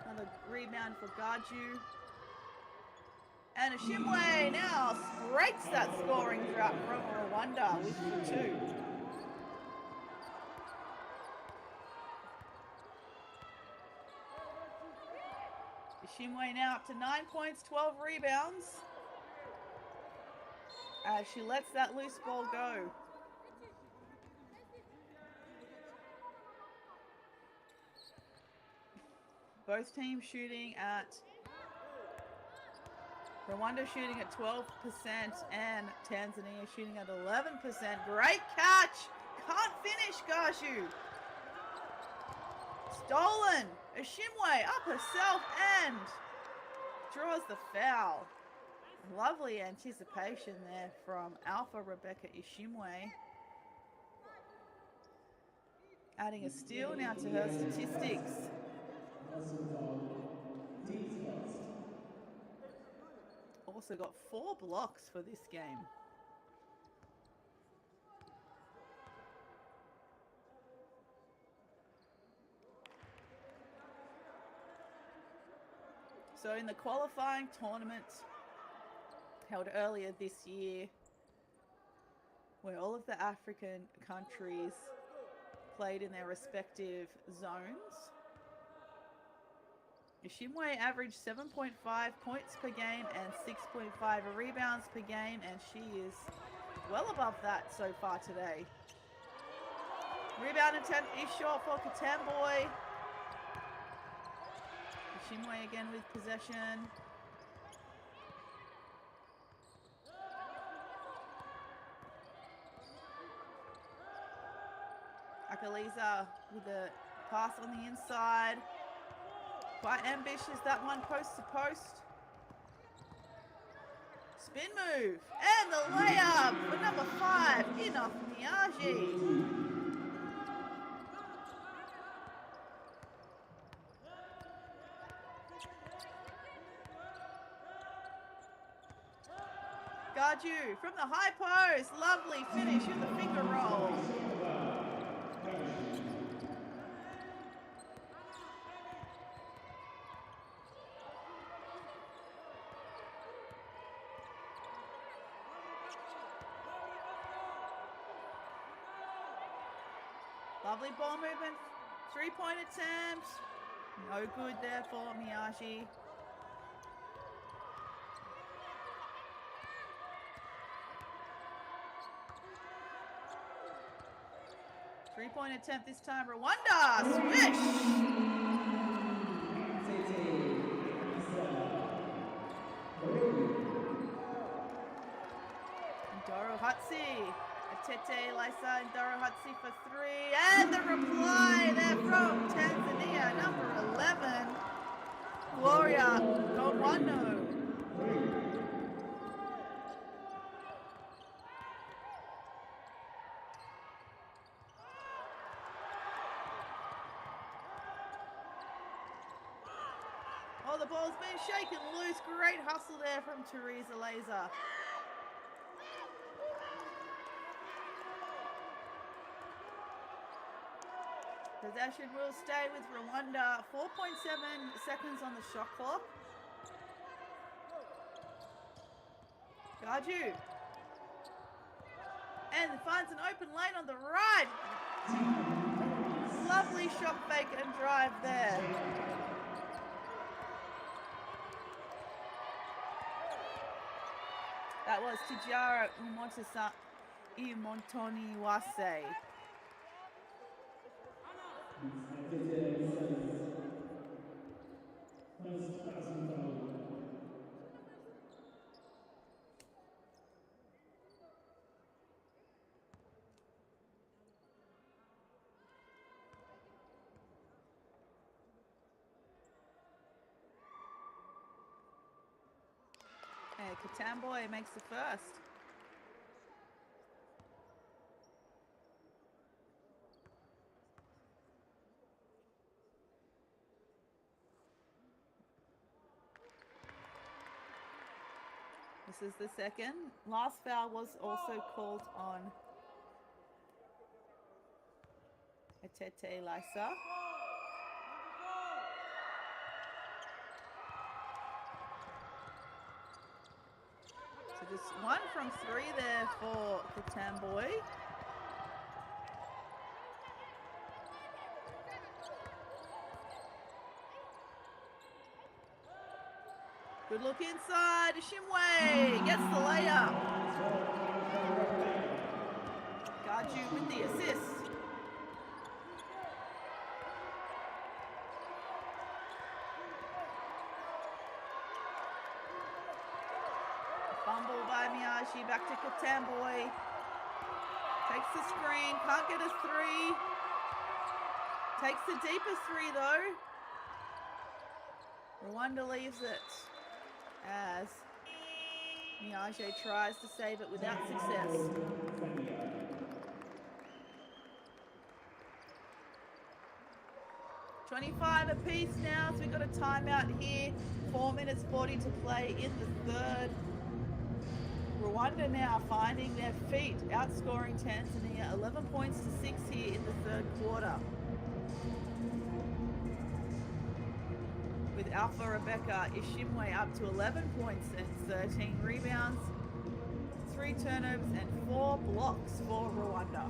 Another rebound for Garju. And Ishimwe now breaks that scoring drought from Rwanda with the 2. Ishimwe now up to 9 points, 12 rebounds. As she lets that loose ball go. Both teams shooting at, Rwanda shooting at 12% and Tanzania shooting at 11%. Great catch. Can't finish, Gashu. Stolen. Ishimwe up herself and draws the foul. Lovely anticipation there from Alpha Rebecca Ishimwe. Adding a steal now to her statistics. Also got 4 blocks for this game. So in the qualifying tournament held earlier this year, where all of the African countries played in their respective zones, Ishimwe averaged 7.5 points per game and 6.5 rebounds per game, and she is well above that so far today. Rebound attempt is short for Katamboy. Ishimwe again with possession. Akaliza with the pass on the inside. Quite ambitious, that one, post to post. Spin move. And the layup for number 5, Enoch Miyaji. Garju from the high post. Lovely finish with the finger roll. Lovely ball movement. 3-point attempt. No good there for Miyaji. Three-point attempt this time. Rwanda, swish! Ndoro Hutsi. Tete Lisa and Ndoro Hutsi for 3. And the reply there from Tanzania, number 11. Gloria Gowano. Oh, the ball's been shaken loose. Great hustle there from Teresa Laser. Possession will stay with Rwanda. 4.7 seconds on the shot clock. Garju. And finds an open lane on the right. Lovely shot fake and drive there. That was Tijara Imontoniwase. Katamboy makes the first. This is the second. Last foul was also called on Etete Lisa. So just 1 from 3 there for Katamboy. Good look inside. Shimway gets the layup. Garju with the assist. Fumble by Miyaji, back to Katamboy. Takes the screen, can't get a 3. Takes the deeper 3 though. Rwanda leaves it as Miyaji tries to save it without success. $25 apiece now, so we've got a timeout here. 4 minutes 40 to play in the third. Rwanda now finding their feet, outscoring Tanzania 11 points to 6 here in the third quarter. With Alpha Rebecca Ishimwe up to 11 points and 13 rebounds, 3 turnovers and 4 blocks for Rwanda.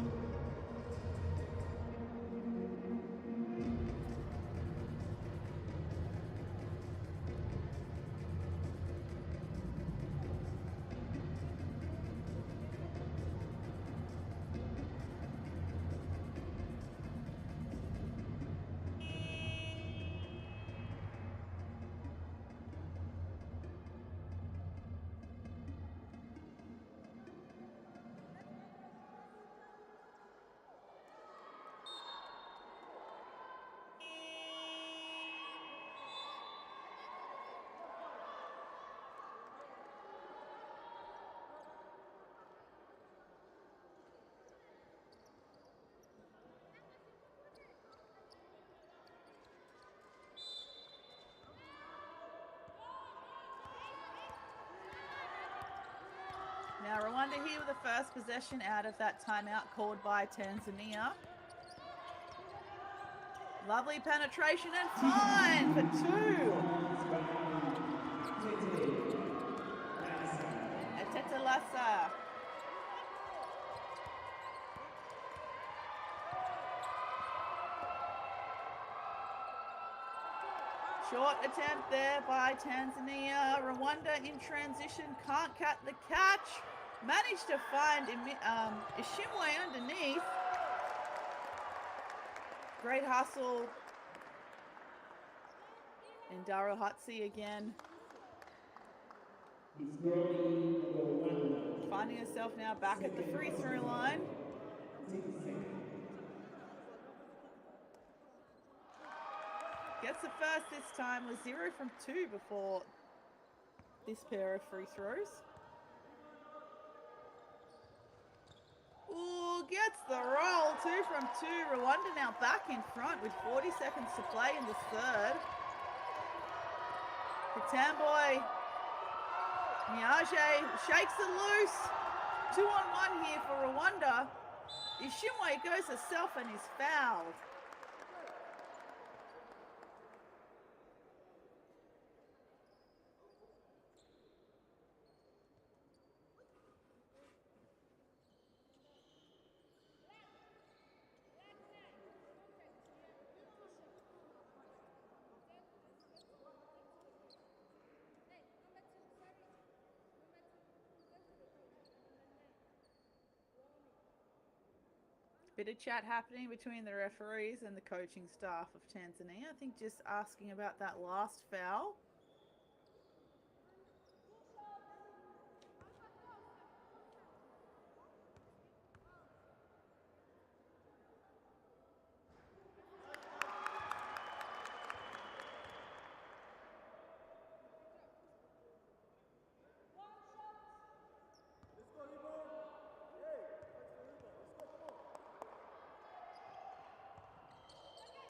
Now Rwanda here with the first possession out of that timeout called by Tanzania. Lovely penetration and fine for 2. Etetelasa. Short attempt there by Tanzania. Rwanda in transition, can't cut the catch. Managed to find Ishimwe underneath. Great hustle. And Daro Hutsi again. Finding herself now back at the free throw line. Gets the first this time, was 0 from 2 before this pair of free throws. Ooh, gets the roll, 2 from 2. Rwanda now back in front with 40 seconds to play in the third. Katamboy, Miage shakes it loose. 2-on-1 here for Rwanda. Ishimwe goes herself and is fouled. Bit of chat happening between the referees and the coaching staff of Tanzania. I think just asking about that last foul.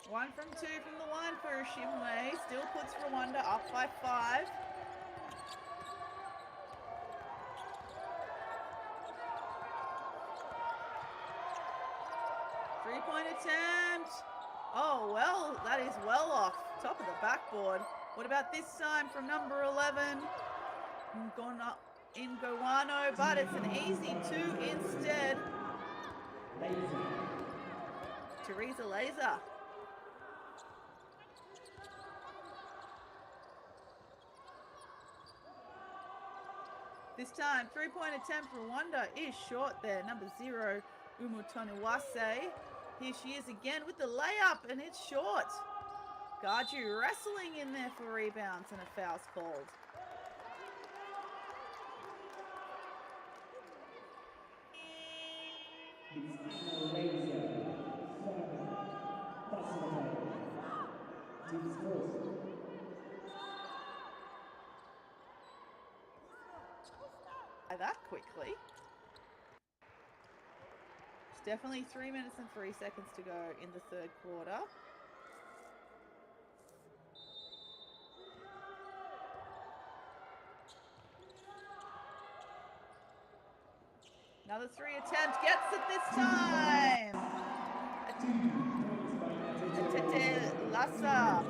One from 2 from the line for Ishimwe. Still puts Rwanda up by 5. Three-point attempt. Oh, well, that is well off. Top of the backboard. What about this time from number 11? Ngowano, but it's an easy 2 instead. Teresa Laser. This time, 3-point attempt for Rwanda is short there. Number 0, Umutoniwase. Here she is again with the layup, and it's short. Gaju wrestling in there for rebounds, and a foul's called. That quickly. It's definitely 3 minutes and 3 seconds to go in the third quarter. Another 3 attempt, gets it this time. Lassa.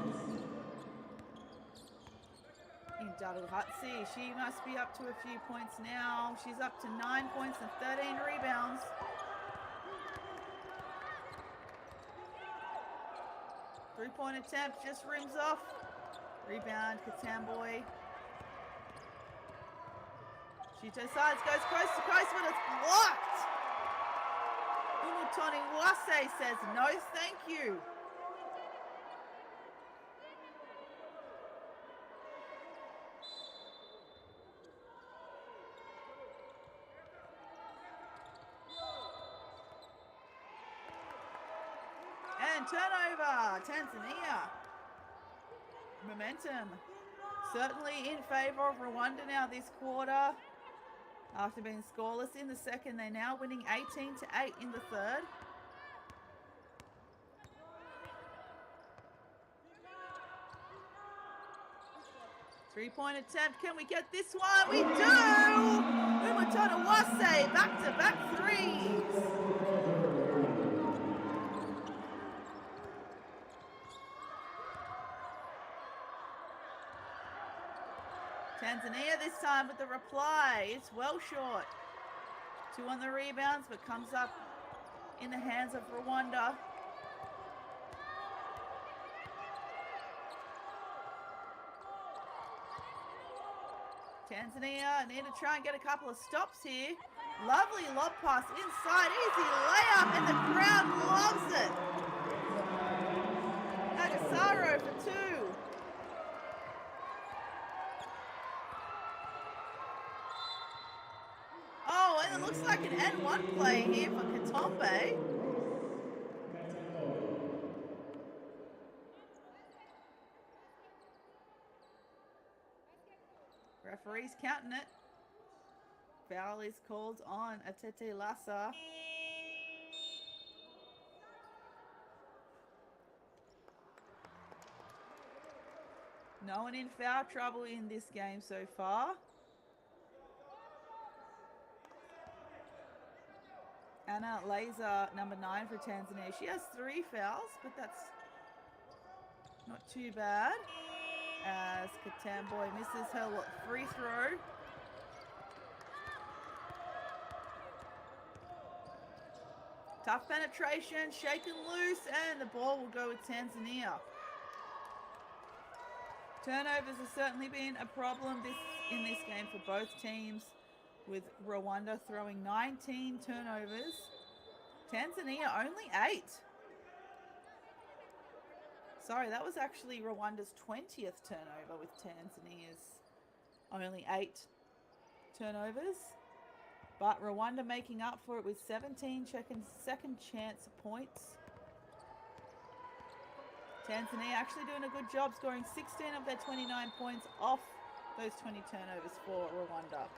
Daruhatsi, she must be up to a few points now. She's up to 9 points and 13 rebounds. Three-point attempt just rims off. Rebound, Katamboy. She decides, goes coast to coast, but it's blocked. Umutoni Wase says no thank you. And turnover, Tanzania. Momentum certainly in favour of Rwanda now this quarter. After being scoreless in the second, they're now winning 18-8 in the third. 3-point attempt. Can we get this one? We do! Umutona Wase, back-to-back threes. Tanzania this time with the reply. It's well short. 2 on the rebounds, but comes up in the hands of Rwanda. Tanzania need to try and get a couple of stops here. Lovely lob pass inside, easy layup, and the crowd loves it. Nagasaro for 2. Oh, and it looks like an N1 play here for Katombe. Referee's counting it. Foul is called on Atete Lassa. No one in foul trouble in this game so far. Anna Laser, number 9 for Tanzania. She has 3 fouls, but that's not too bad. As Katamboy misses her free throw. Tough penetration, shaken loose, and the ball will go with Tanzania. Turnovers have certainly been a problem in this game for both teams, with Rwanda throwing 19 turnovers. Tanzania only 8. Sorry, that was actually Rwanda's 20th turnover, with Tanzania's only 8 turnovers. But Rwanda making up for it with 17 second chance points. Tanzania actually doing a good job, scoring 16 of their 29 points off those 20 turnovers for Rwanda.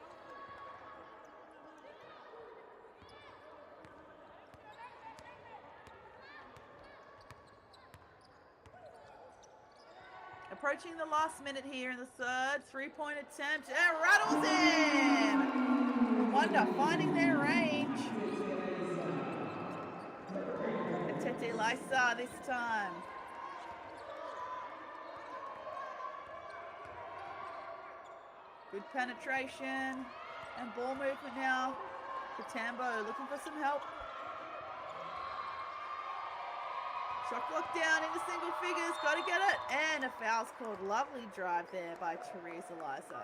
Approaching the last minute here in the third. 3-point attempt. It rattles in! Rwanda finding their range. Atete Laisa this time. Good penetration and ball movement now. Katambo looking for some help. Shot clock down into single figures, got to get it. And a foul's called. Lovely drive there by Teresa Liza.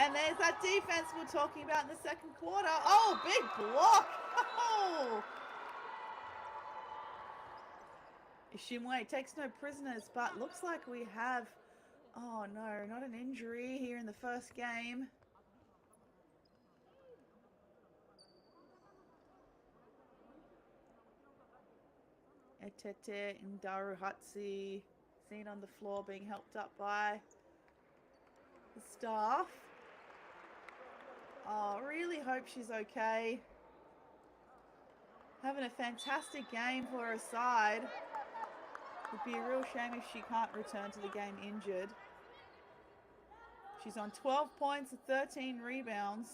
And there's that defense we we're talking about in the second quarter. Oh, big block. Oh. Ishimwe takes no prisoners, but looks like we have, oh no, not an injury here in the first game. Etete Ndaruhatsi seen on the floor being helped up by the staff. Oh, really hope she's okay. Having a fantastic game for her side. Would be a real shame if she can't return to the game injured. She's on 12 points and 13 rebounds.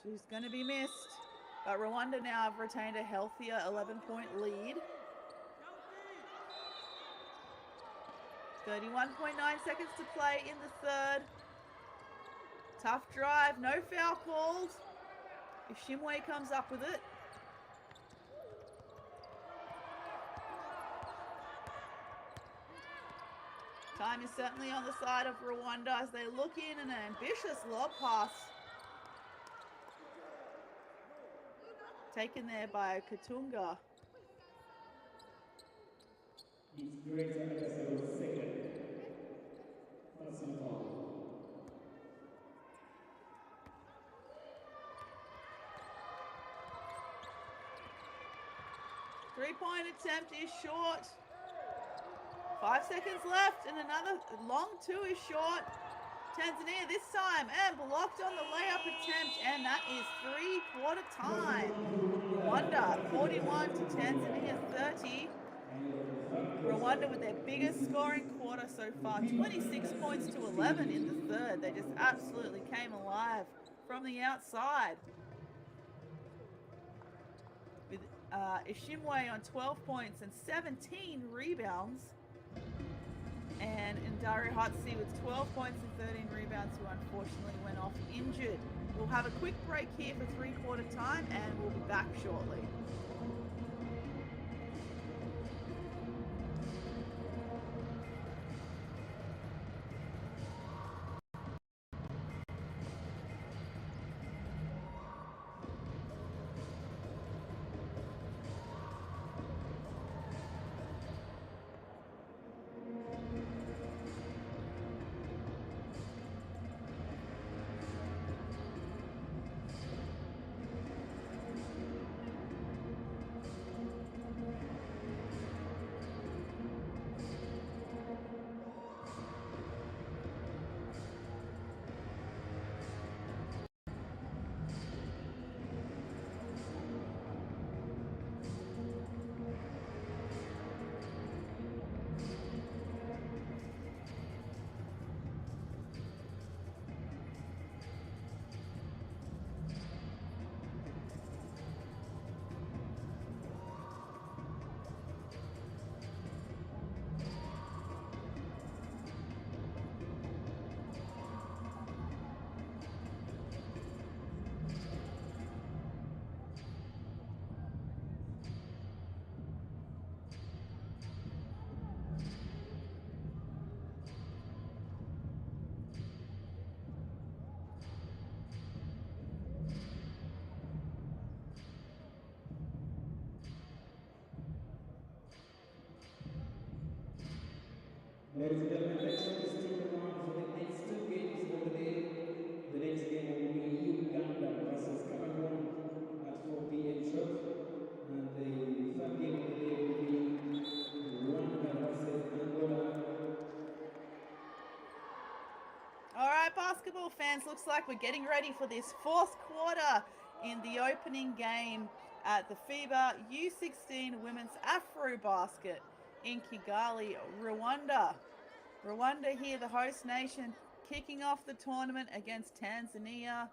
She's going to be missed. But Rwanda now have retained a healthier 11-point lead. 31.9 seconds to play in the third. Tough drive, no foul called. If Shimwe comes up with it. Time is certainly on the side of Rwanda as they look in an ambitious lob pass. Taken there by Katunga. It's greater Episode 2nd. Personal foul. Three-point attempt is short. 5 seconds left and another long two is short. Tanzania this time and blocked on the layup attempt, and that is three-quarter time. Rwanda 41 to Tanzania 30. Rwanda with their biggest scoring quarter so far, 26 points to 11 in the third. They just absolutely came alive from the outside. With Ishimwe on 12 points and 17 rebounds. And Ndari Hatsi with 12 points and 13 rebounds, who unfortunately went off injured. We'll have a quick break here for three-quarter time and we'll be back shortly. Ladies and gentlemen, let's stick around for the next two games of the day. The next game will be Uganda versus Cameroon at 4 p.m. sharp. And the third game of the day will be Rwanda versus Angola. All right, basketball fans, looks like we're getting ready for this fourth quarter in the opening game at the FIBA U16 Women's AfroBasket in Kigali, Rwanda. Rwanda here, the host nation, kicking off the tournament against Tanzania.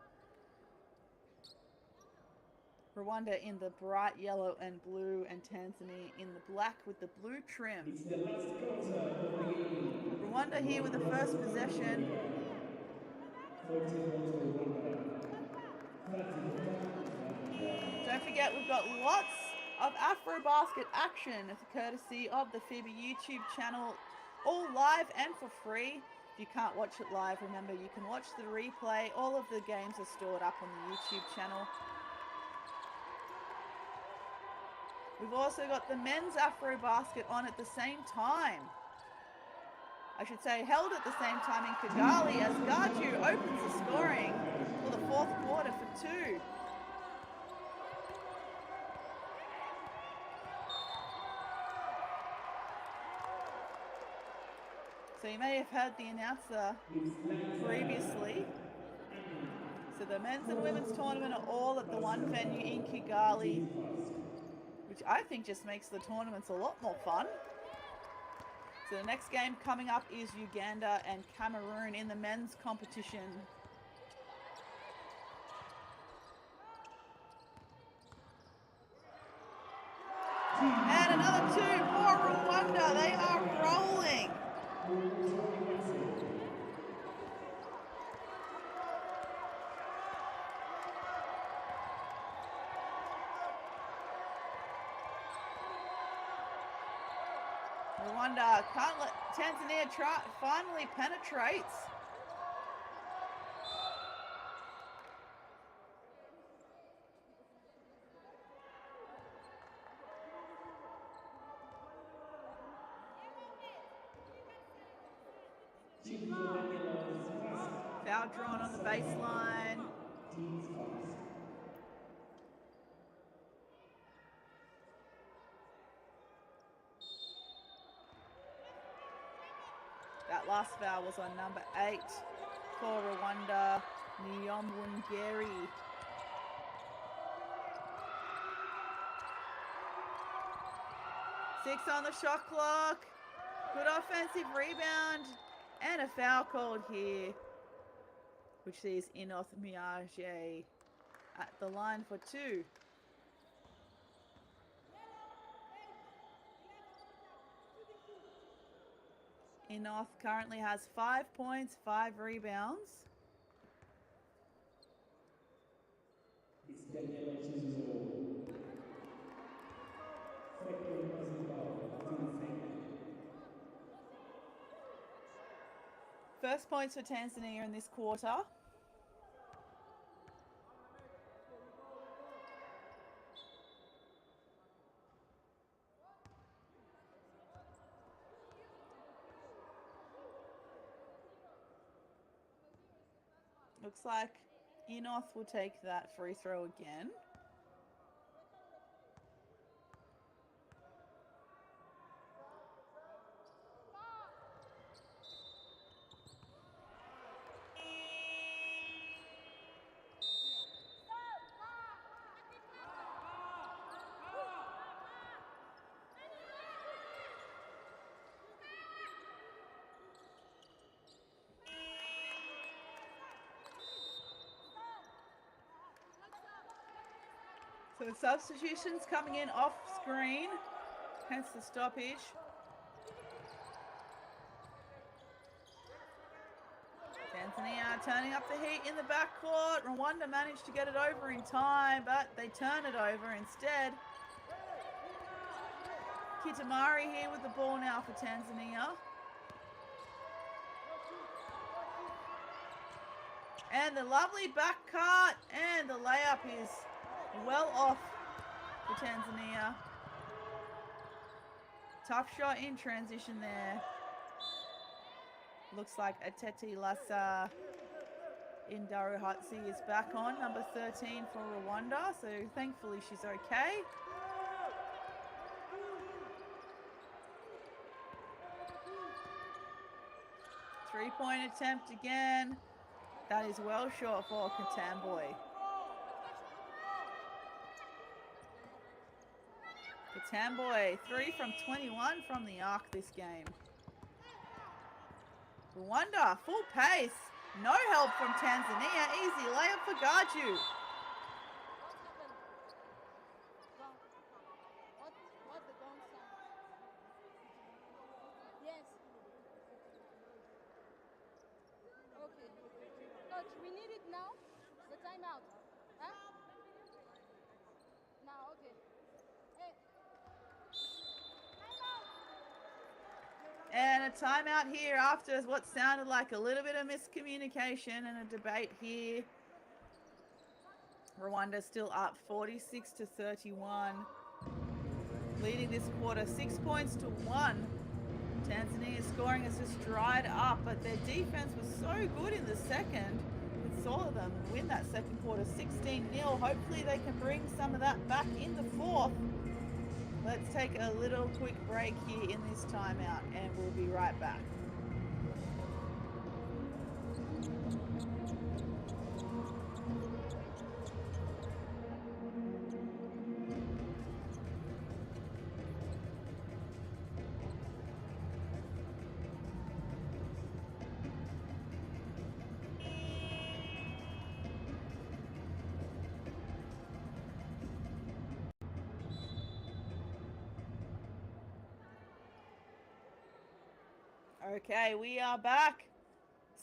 Rwanda in the bright yellow and blue, and Tanzania in the black with the blue trim. It's the last quarter of the game. Rwanda here with the first possession. 40 points for Rwanda. 30 for Tanzania. Don't forget, we've got lots of AfroBasket action courtesy of the FIBA YouTube channel, all live and for free. If you can't watch it live, remember you can watch the replay. All of the games are stored up on the YouTube channel. We've also got the men's AfroBasket on at the same time. I should say held at the same time in Kigali, as Garju opens the scoring for the fourth quarter for two. So you may have heard the announcer previously. So the men's and women's tournament are all at the one venue in Kigali, which I think just makes the tournaments a lot more fun. So the next game coming up is Uganda and Cameroon in the men's competition. And another two for Rwanda. They are rolling. Rwanda can't let Tanzania finally penetrates. Foul drawn on the baseline. Teams fast. That last foul was on number 8 for Rwanda, Niyombungeri. Six on the shot clock. Good offensive rebound. And a foul called here, which sees Inoth Miage at the line for 2. Inoth currently has 5 points, 5 rebounds. It's Daniela Chizuzo. Second personal foul. First points for Tanzania in this quarter. Looks like Inoth will take that free throw again. So the substitutions coming in off screen, hence the stoppage. Tanzania turning up the heat in the backcourt. Rwanda managed to get it over in time, but they turn it over instead. Kitamari here with the ball now for Tanzania. And the lovely back cut, and the layup is well off for Tanzania. Tough shot in transition there. Looks like Ateti Lassa Indaruhatsi is back on, number 13 for Rwanda, so thankfully she's okay. Three-point attempt again. That is well short for Katamboy. Katamboy, 3 from 21 from the arc this game. Rwanda, full pace. No help from Tanzania. Easy layup for Gaju. What the gong sound? Yes. Okay. Coach, we need it now? The timeout. Huh? Now, okay. Hey. And a timeout here after what sounded like a little bit of miscommunication and a debate here. Rwanda still up 46-31. Leading this quarter 6 points to 1. Tanzania's scoring has just dried up, but their defense was so good in the second. It saw them win that second quarter 16-0. Hopefully they can bring some of that back in the fourth. Let's take a little quick break here in this timeout and we'll be right back. Okay, we are back.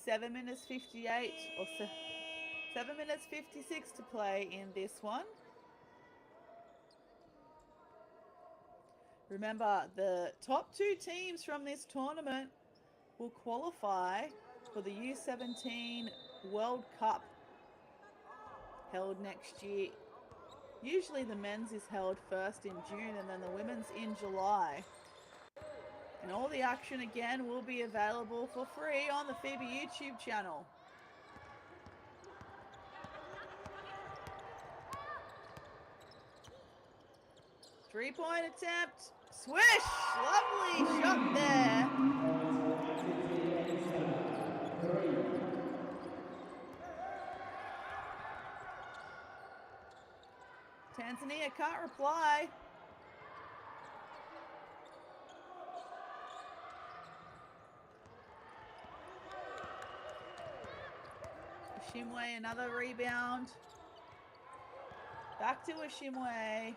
7 minutes 58 or 7 minutes 56 to play in this one. Remember, the top 2 teams from this tournament will qualify for the U17 World Cup held next year. Usually the men's is held first in June and then the women's in July. And all the action again will be available for free on the FIBA YouTube channel. Three-point attempt. Swish! Lovely shot there. Tanzania can't reply. Ashimwe, another rebound. Back to Ashimwe.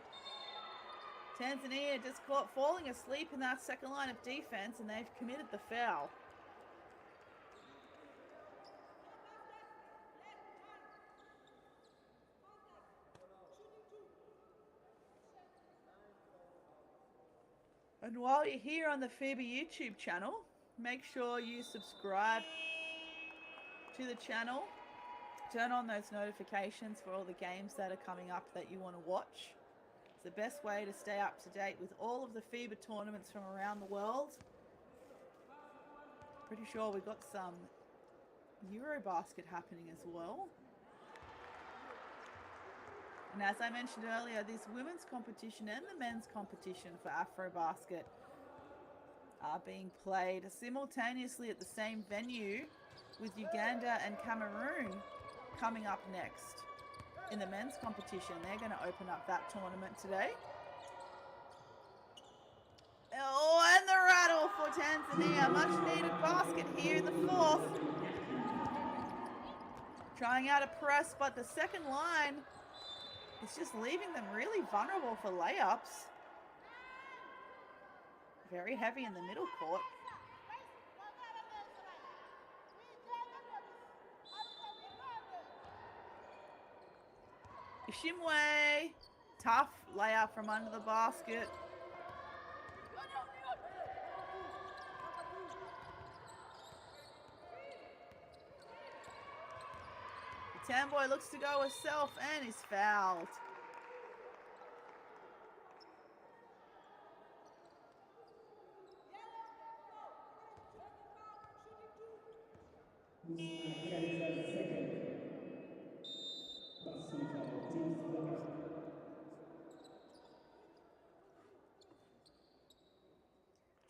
Tanzania just caught falling asleep in that second line of defense and they've committed the foul. And while you're here on the FIBA YouTube channel, make sure you subscribe to the channel. Turn on those notifications for all the games that are coming up that you want to watch. It's the best way to stay up to date with all of the FIBA tournaments from around the world. Pretty sure we've got some EuroBasket happening as well. And as I mentioned earlier, this women's competition and the men's competition for AfroBasket are being played simultaneously at the same venue, with Uganda and Cameroon coming up next in the men's competition. They're going to open up that tournament today. Oh, and the rattle for Tanzania. Much needed basket here in the fourth. Trying out a press, but the second line is just leaving them really vulnerable for layups. Very heavy in the middle court. Ishimwe, tough layup from under the basket. The Tamboy looks to go herself and is fouled.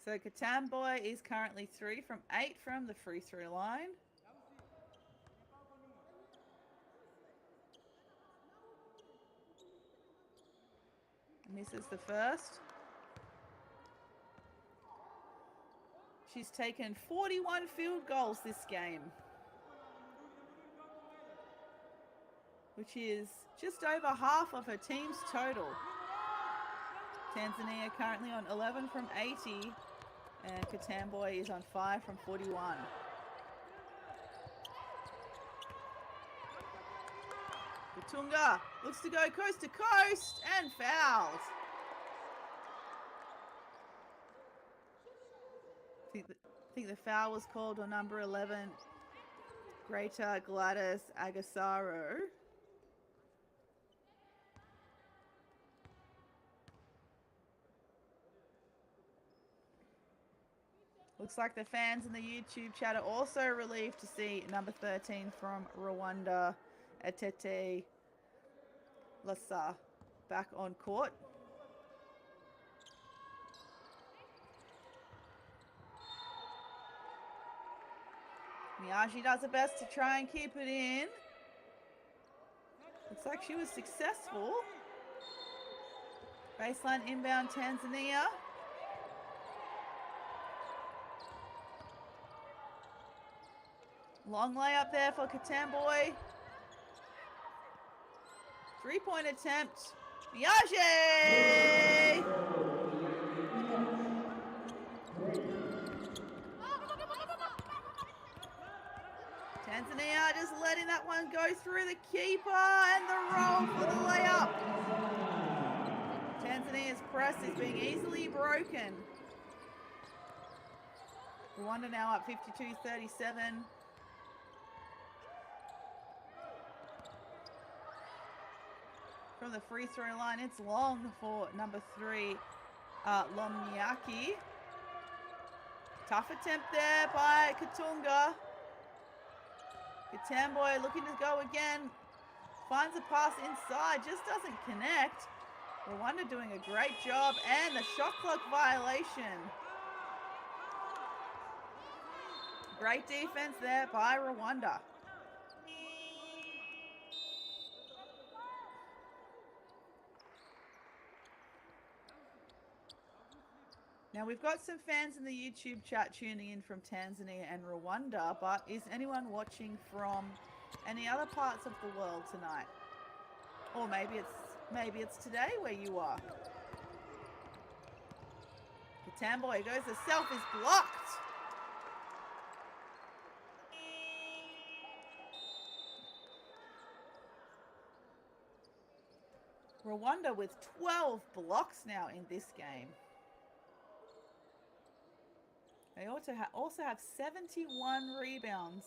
So Katamboy is currently 3 from 8 from the free throw line. Misses the first. She's taken 41 field goals this game, which is just over half of her team's total. Tanzania currently on 11 from 80, and Katamboy is on 5 from 41. Katunga looks to go coast to coast and fouled. I think the foul was called on number 11, Greater Gladys Agasaro. Looks like the fans in the YouTube chat are also relieved to see number 13 from Rwanda, Etete Lassa, back on court. Miyaji does her best to try and keep it in. Looks like she was successful. Baseline inbound Tanzania. Long layup there for Katamboy. Three-point attempt. Miyaji! Tanzania just letting that one go through the keeper, and the roll for the layup. Tanzania's press press is being easily broken. Rwanda now up 52-37. From the free throw line, it's long for number 3, Lomniaki. Tough attempt there by Katunga. Katamboy looking to go again. Finds a pass inside, just doesn't connect. Rwanda doing a great job, and the shot clock violation. Great defense there by Rwanda. Now, we've got some fans in the YouTube chat tuning in from Tanzania and Rwanda, but is anyone watching from any other parts of the world tonight? Or maybe it's today where you are. Katamboy goes herself, is blocked. Rwanda with 12 blocks now in this game. They also have 71 rebounds.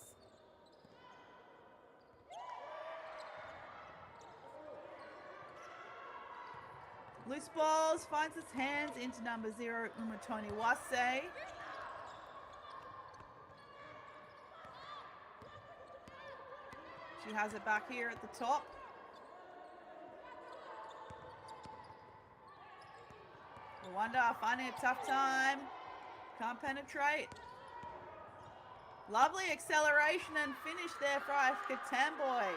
Loose balls, finds its hands into number 0, Umatoni Wase. She has it back here at the top. Rwanda finding a tough time. Can't penetrate. Lovely acceleration and finish there for Katamboy.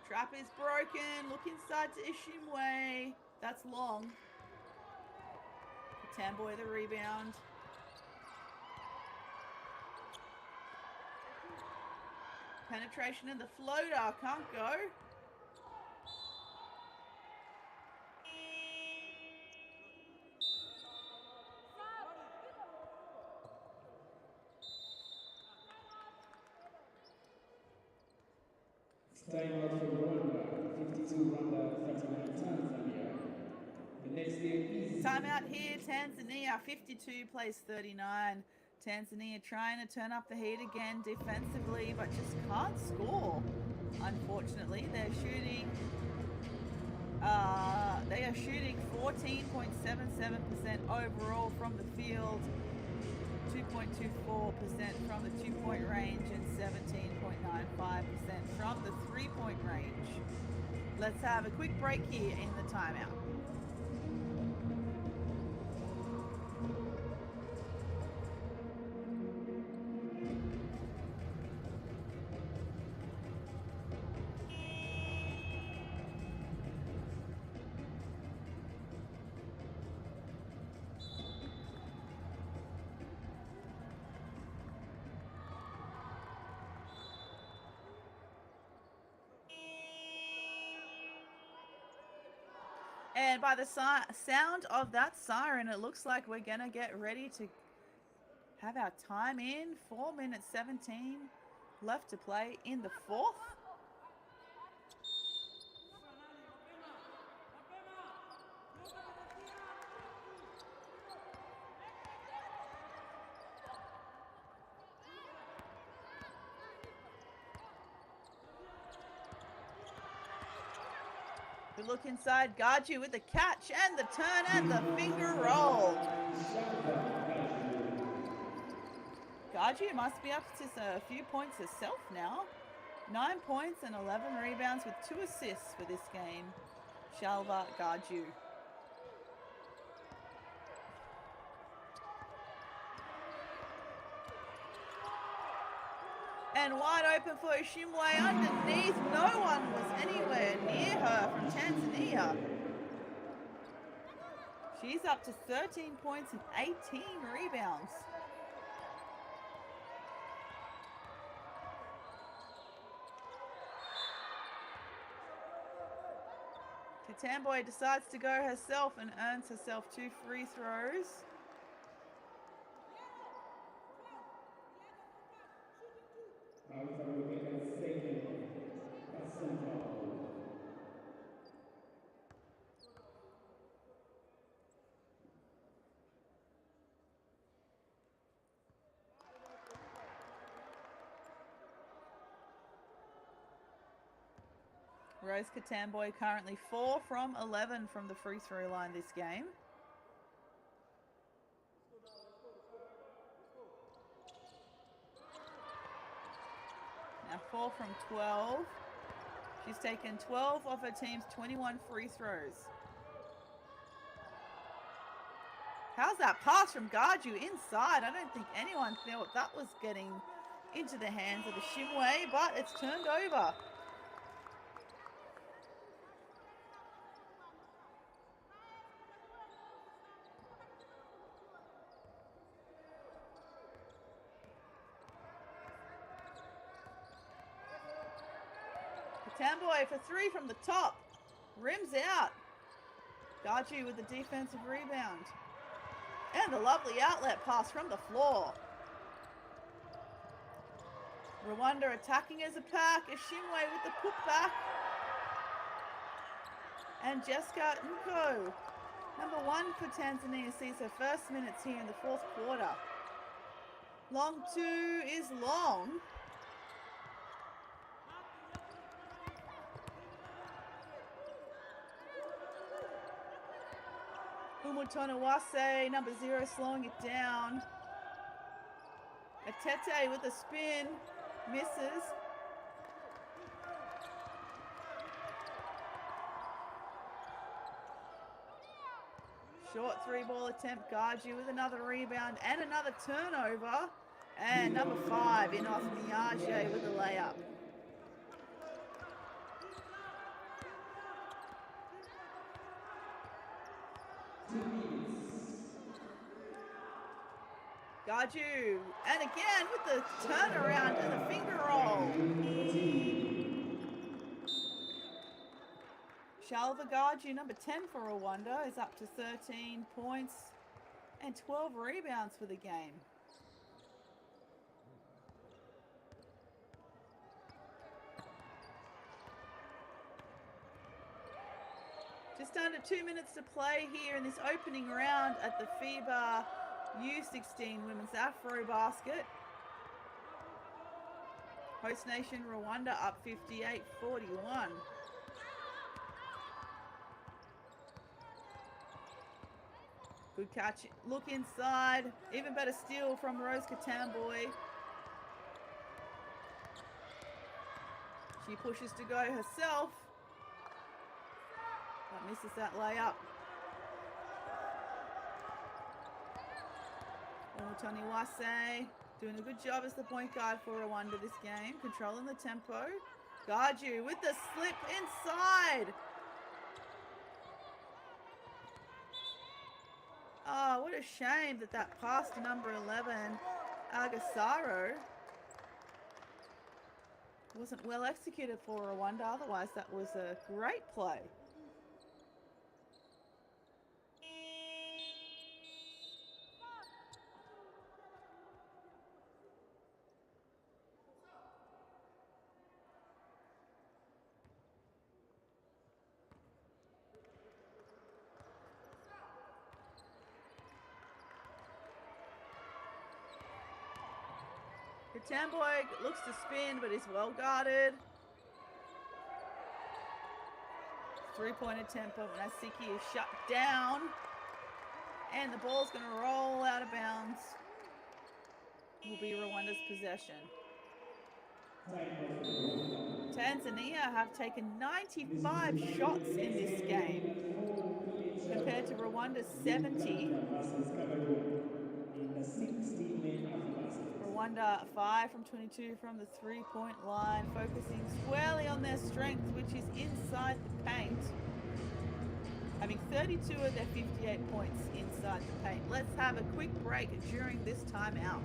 Trap is broken. Look inside to Ishimwe. That's long. Katamboy the rebound. Penetration in the floater, can't go. Time out for Rwanda, 52 Rwanda, 39 Tanzania. The next game is... Timeout here, Tanzania, 52 plays 39. Tanzania trying to turn up the heat again defensively, but just can't score. Unfortunately, they are shooting 14.77% overall from the field, 2.24% from the 2-point range, and 17.95% from the 3-point range. Let's have a quick break here in the timeout. And by the sound of that siren, it looks like we're going to get ready to have our time in. 4 minutes 17 left to play in the fourth. We look inside, Gaju with the catch and the turn and the finger roll. Gaju must be up to a few points herself now. 9 points and 11 rebounds with 2 assists for this game. Shalva Gaju. And wide open for Ishimwe underneath. No one was anywhere near her from Tanzania. She's up to 13 points and 18 rebounds. Katamboy decides to go herself and earns herself 2 free throws. If I look at the second person foul. Rose Katamboy currently 4 from 11 from the free throw line this game. Now 4 from 12. She's taken 12 of her team's 21 free throws. How's that pass from Garju inside? I don't think anyone thought that was getting into the hands of the Shimway, but it's turned over. Katamboy for 3 from the top. Rims out. Garju with the defensive rebound. And a lovely outlet pass from the floor. Rwanda attacking as a pack. Ishimwe with the putback. And Jessica Nko, number 1 for Tanzania, sees her first minutes here in the fourth quarter. Long 2 is long. Umutonawase, number 0, slowing it down. Atete with a spin, misses. Short 3-ball attempt, Garju with another rebound and another turnover. And number 5, Inoth Miage with a layup. Garju, and again with the turnaround and the finger roll. Shalva Garju, number 10 for Rwanda, is up to 13 points and 12 rebounds for the game. Just under 2 minutes to play here in this opening round at the FIBA U16 Women's AfroBasket. Host nation Rwanda up 58-41. Good catch, look inside, even better steal from Rose Katamboy. She pushes to go herself, but misses that layup. Tony Wase doing a good job as the point guard for Rwanda this game, controlling the tempo. Garju with the slip inside. Oh, what a shame that pass to number 11, Agasaro, wasn't well executed for Rwanda. Otherwise, that was a great play. Katamboy looks to spin, but is well guarded. 3-point attempt of Nasiki is shut down. And the ball's going to roll out of bounds. Will be Rwanda's possession. Tanzania have taken 95 shots in this game, compared to Rwanda's 70. Rwanda 5 from 22 from the 3-point line, focusing squarely on their strength, which is inside the paint. Having 32 of their 58 points inside the paint. Let's have a quick break during this timeout.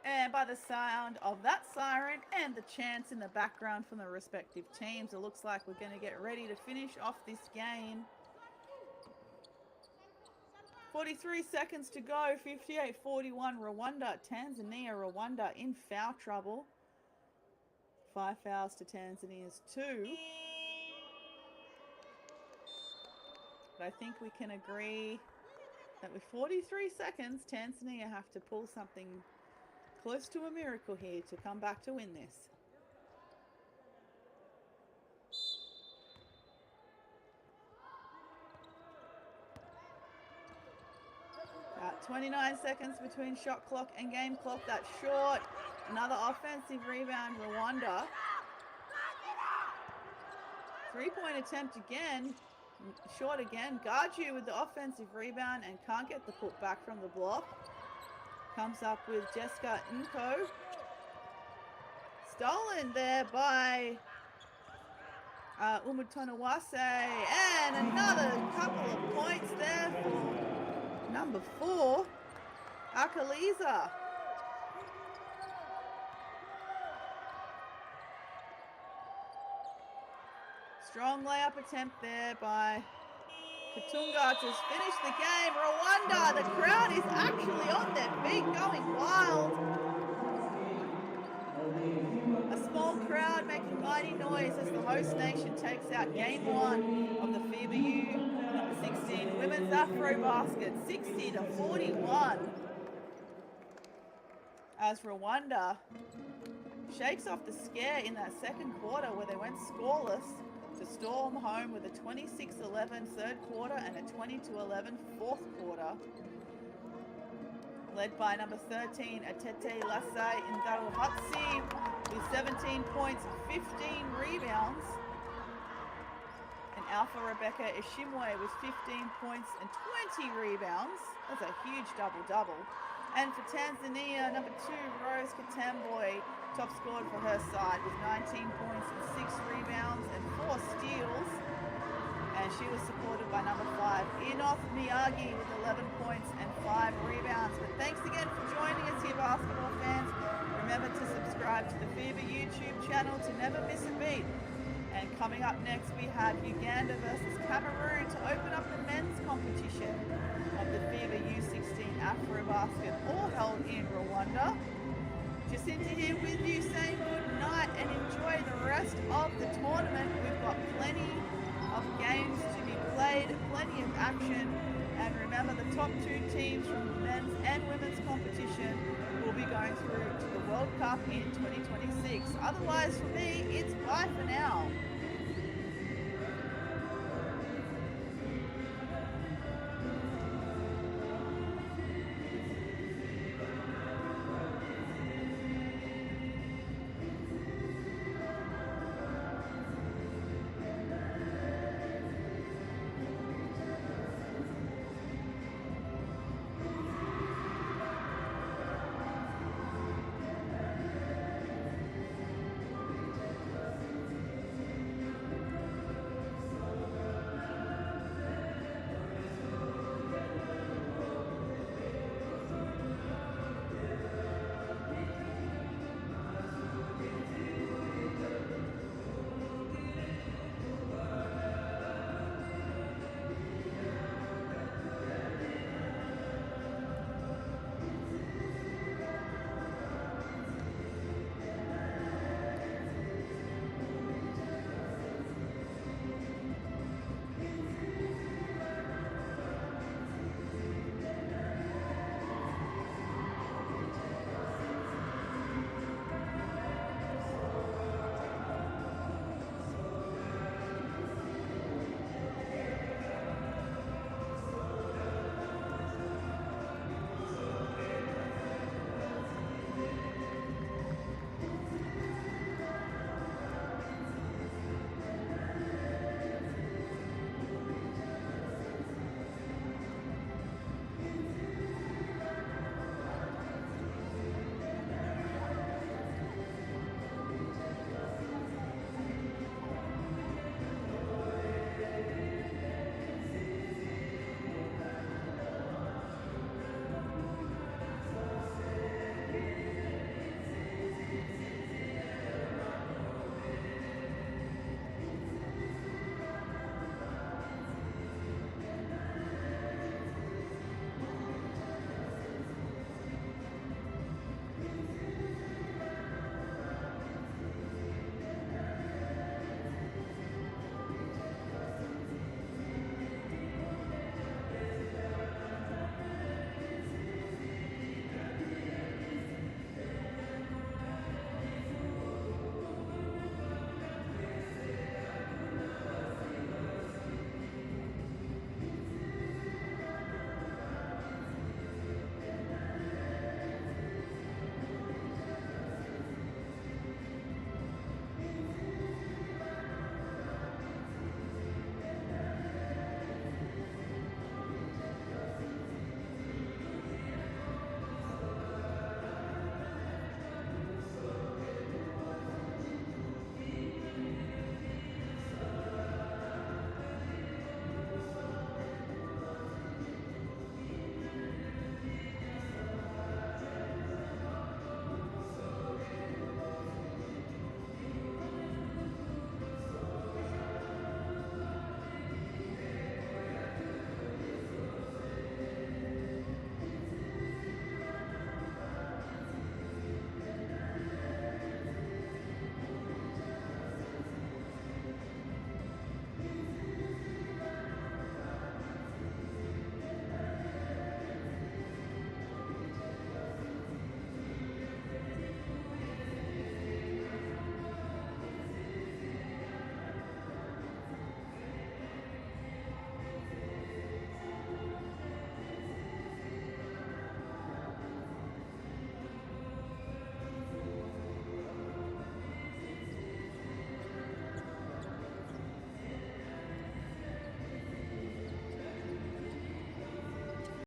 And by the sound of that siren and the chants in the background from the respective teams, it looks like we're going to get ready to finish off this game. 43 seconds to go, 58-41 Rwanda. Rwanda in foul trouble. 5 fouls to Tanzania's 2. But I think we can agree that with 43 seconds, Tanzania have to pull something close to a miracle here to come back to win this. 29 seconds between shot clock and game clock. That's short. Another offensive rebound, Rwanda. 3-point attempt again. Short again. Garju with the offensive rebound and can't get the putback from the block. Comes up with Jessica Nko. Stolen there by Umutonawase. And another couple of points there for number 4, Akaliza. Strong layup attempt there by Katunga to finish the game. Rwanda, the crowd is actually on their feet, going wild. A small crowd making mighty noise as the host nation takes out game 1 of the FIBA U16 Women's AfroBasket, 60-41. As Rwanda shakes off the scare in that second quarter where they went scoreless to storm home with a 26-11 third quarter and a 22-11 fourth quarter. Led by number 13, Atete Lasai Ndaruhatsi with 17 points, 15 rebounds. And Alpha Rebecca Ishimwe with 15 points and 20 rebounds. That's a huge double-double. And for Tanzania, number 2, Rose Katamboy, top scored for her side with 19 points and 6 rebounds and 4 steals. And she was supported by number 5, Enoth Miyagi with 11 points and 5 rebounds. But thanks again for joining us here, basketball fans. Remember to subscribe to the FIBA YouTube channel to never miss a beat. And coming up next, we have Uganda versus Cameroon to open up the men's competition of the FIBA U16 AfroBasket, all held in Rwanda. Jacinta here with you saying good night and enjoy the rest of the tournament. We've got plenty of games to be played, plenty of action, and remember the top 2 teams from the men's and women's competition will be going through to the World Cup in 2026. Otherwise, for me, it's bye for now.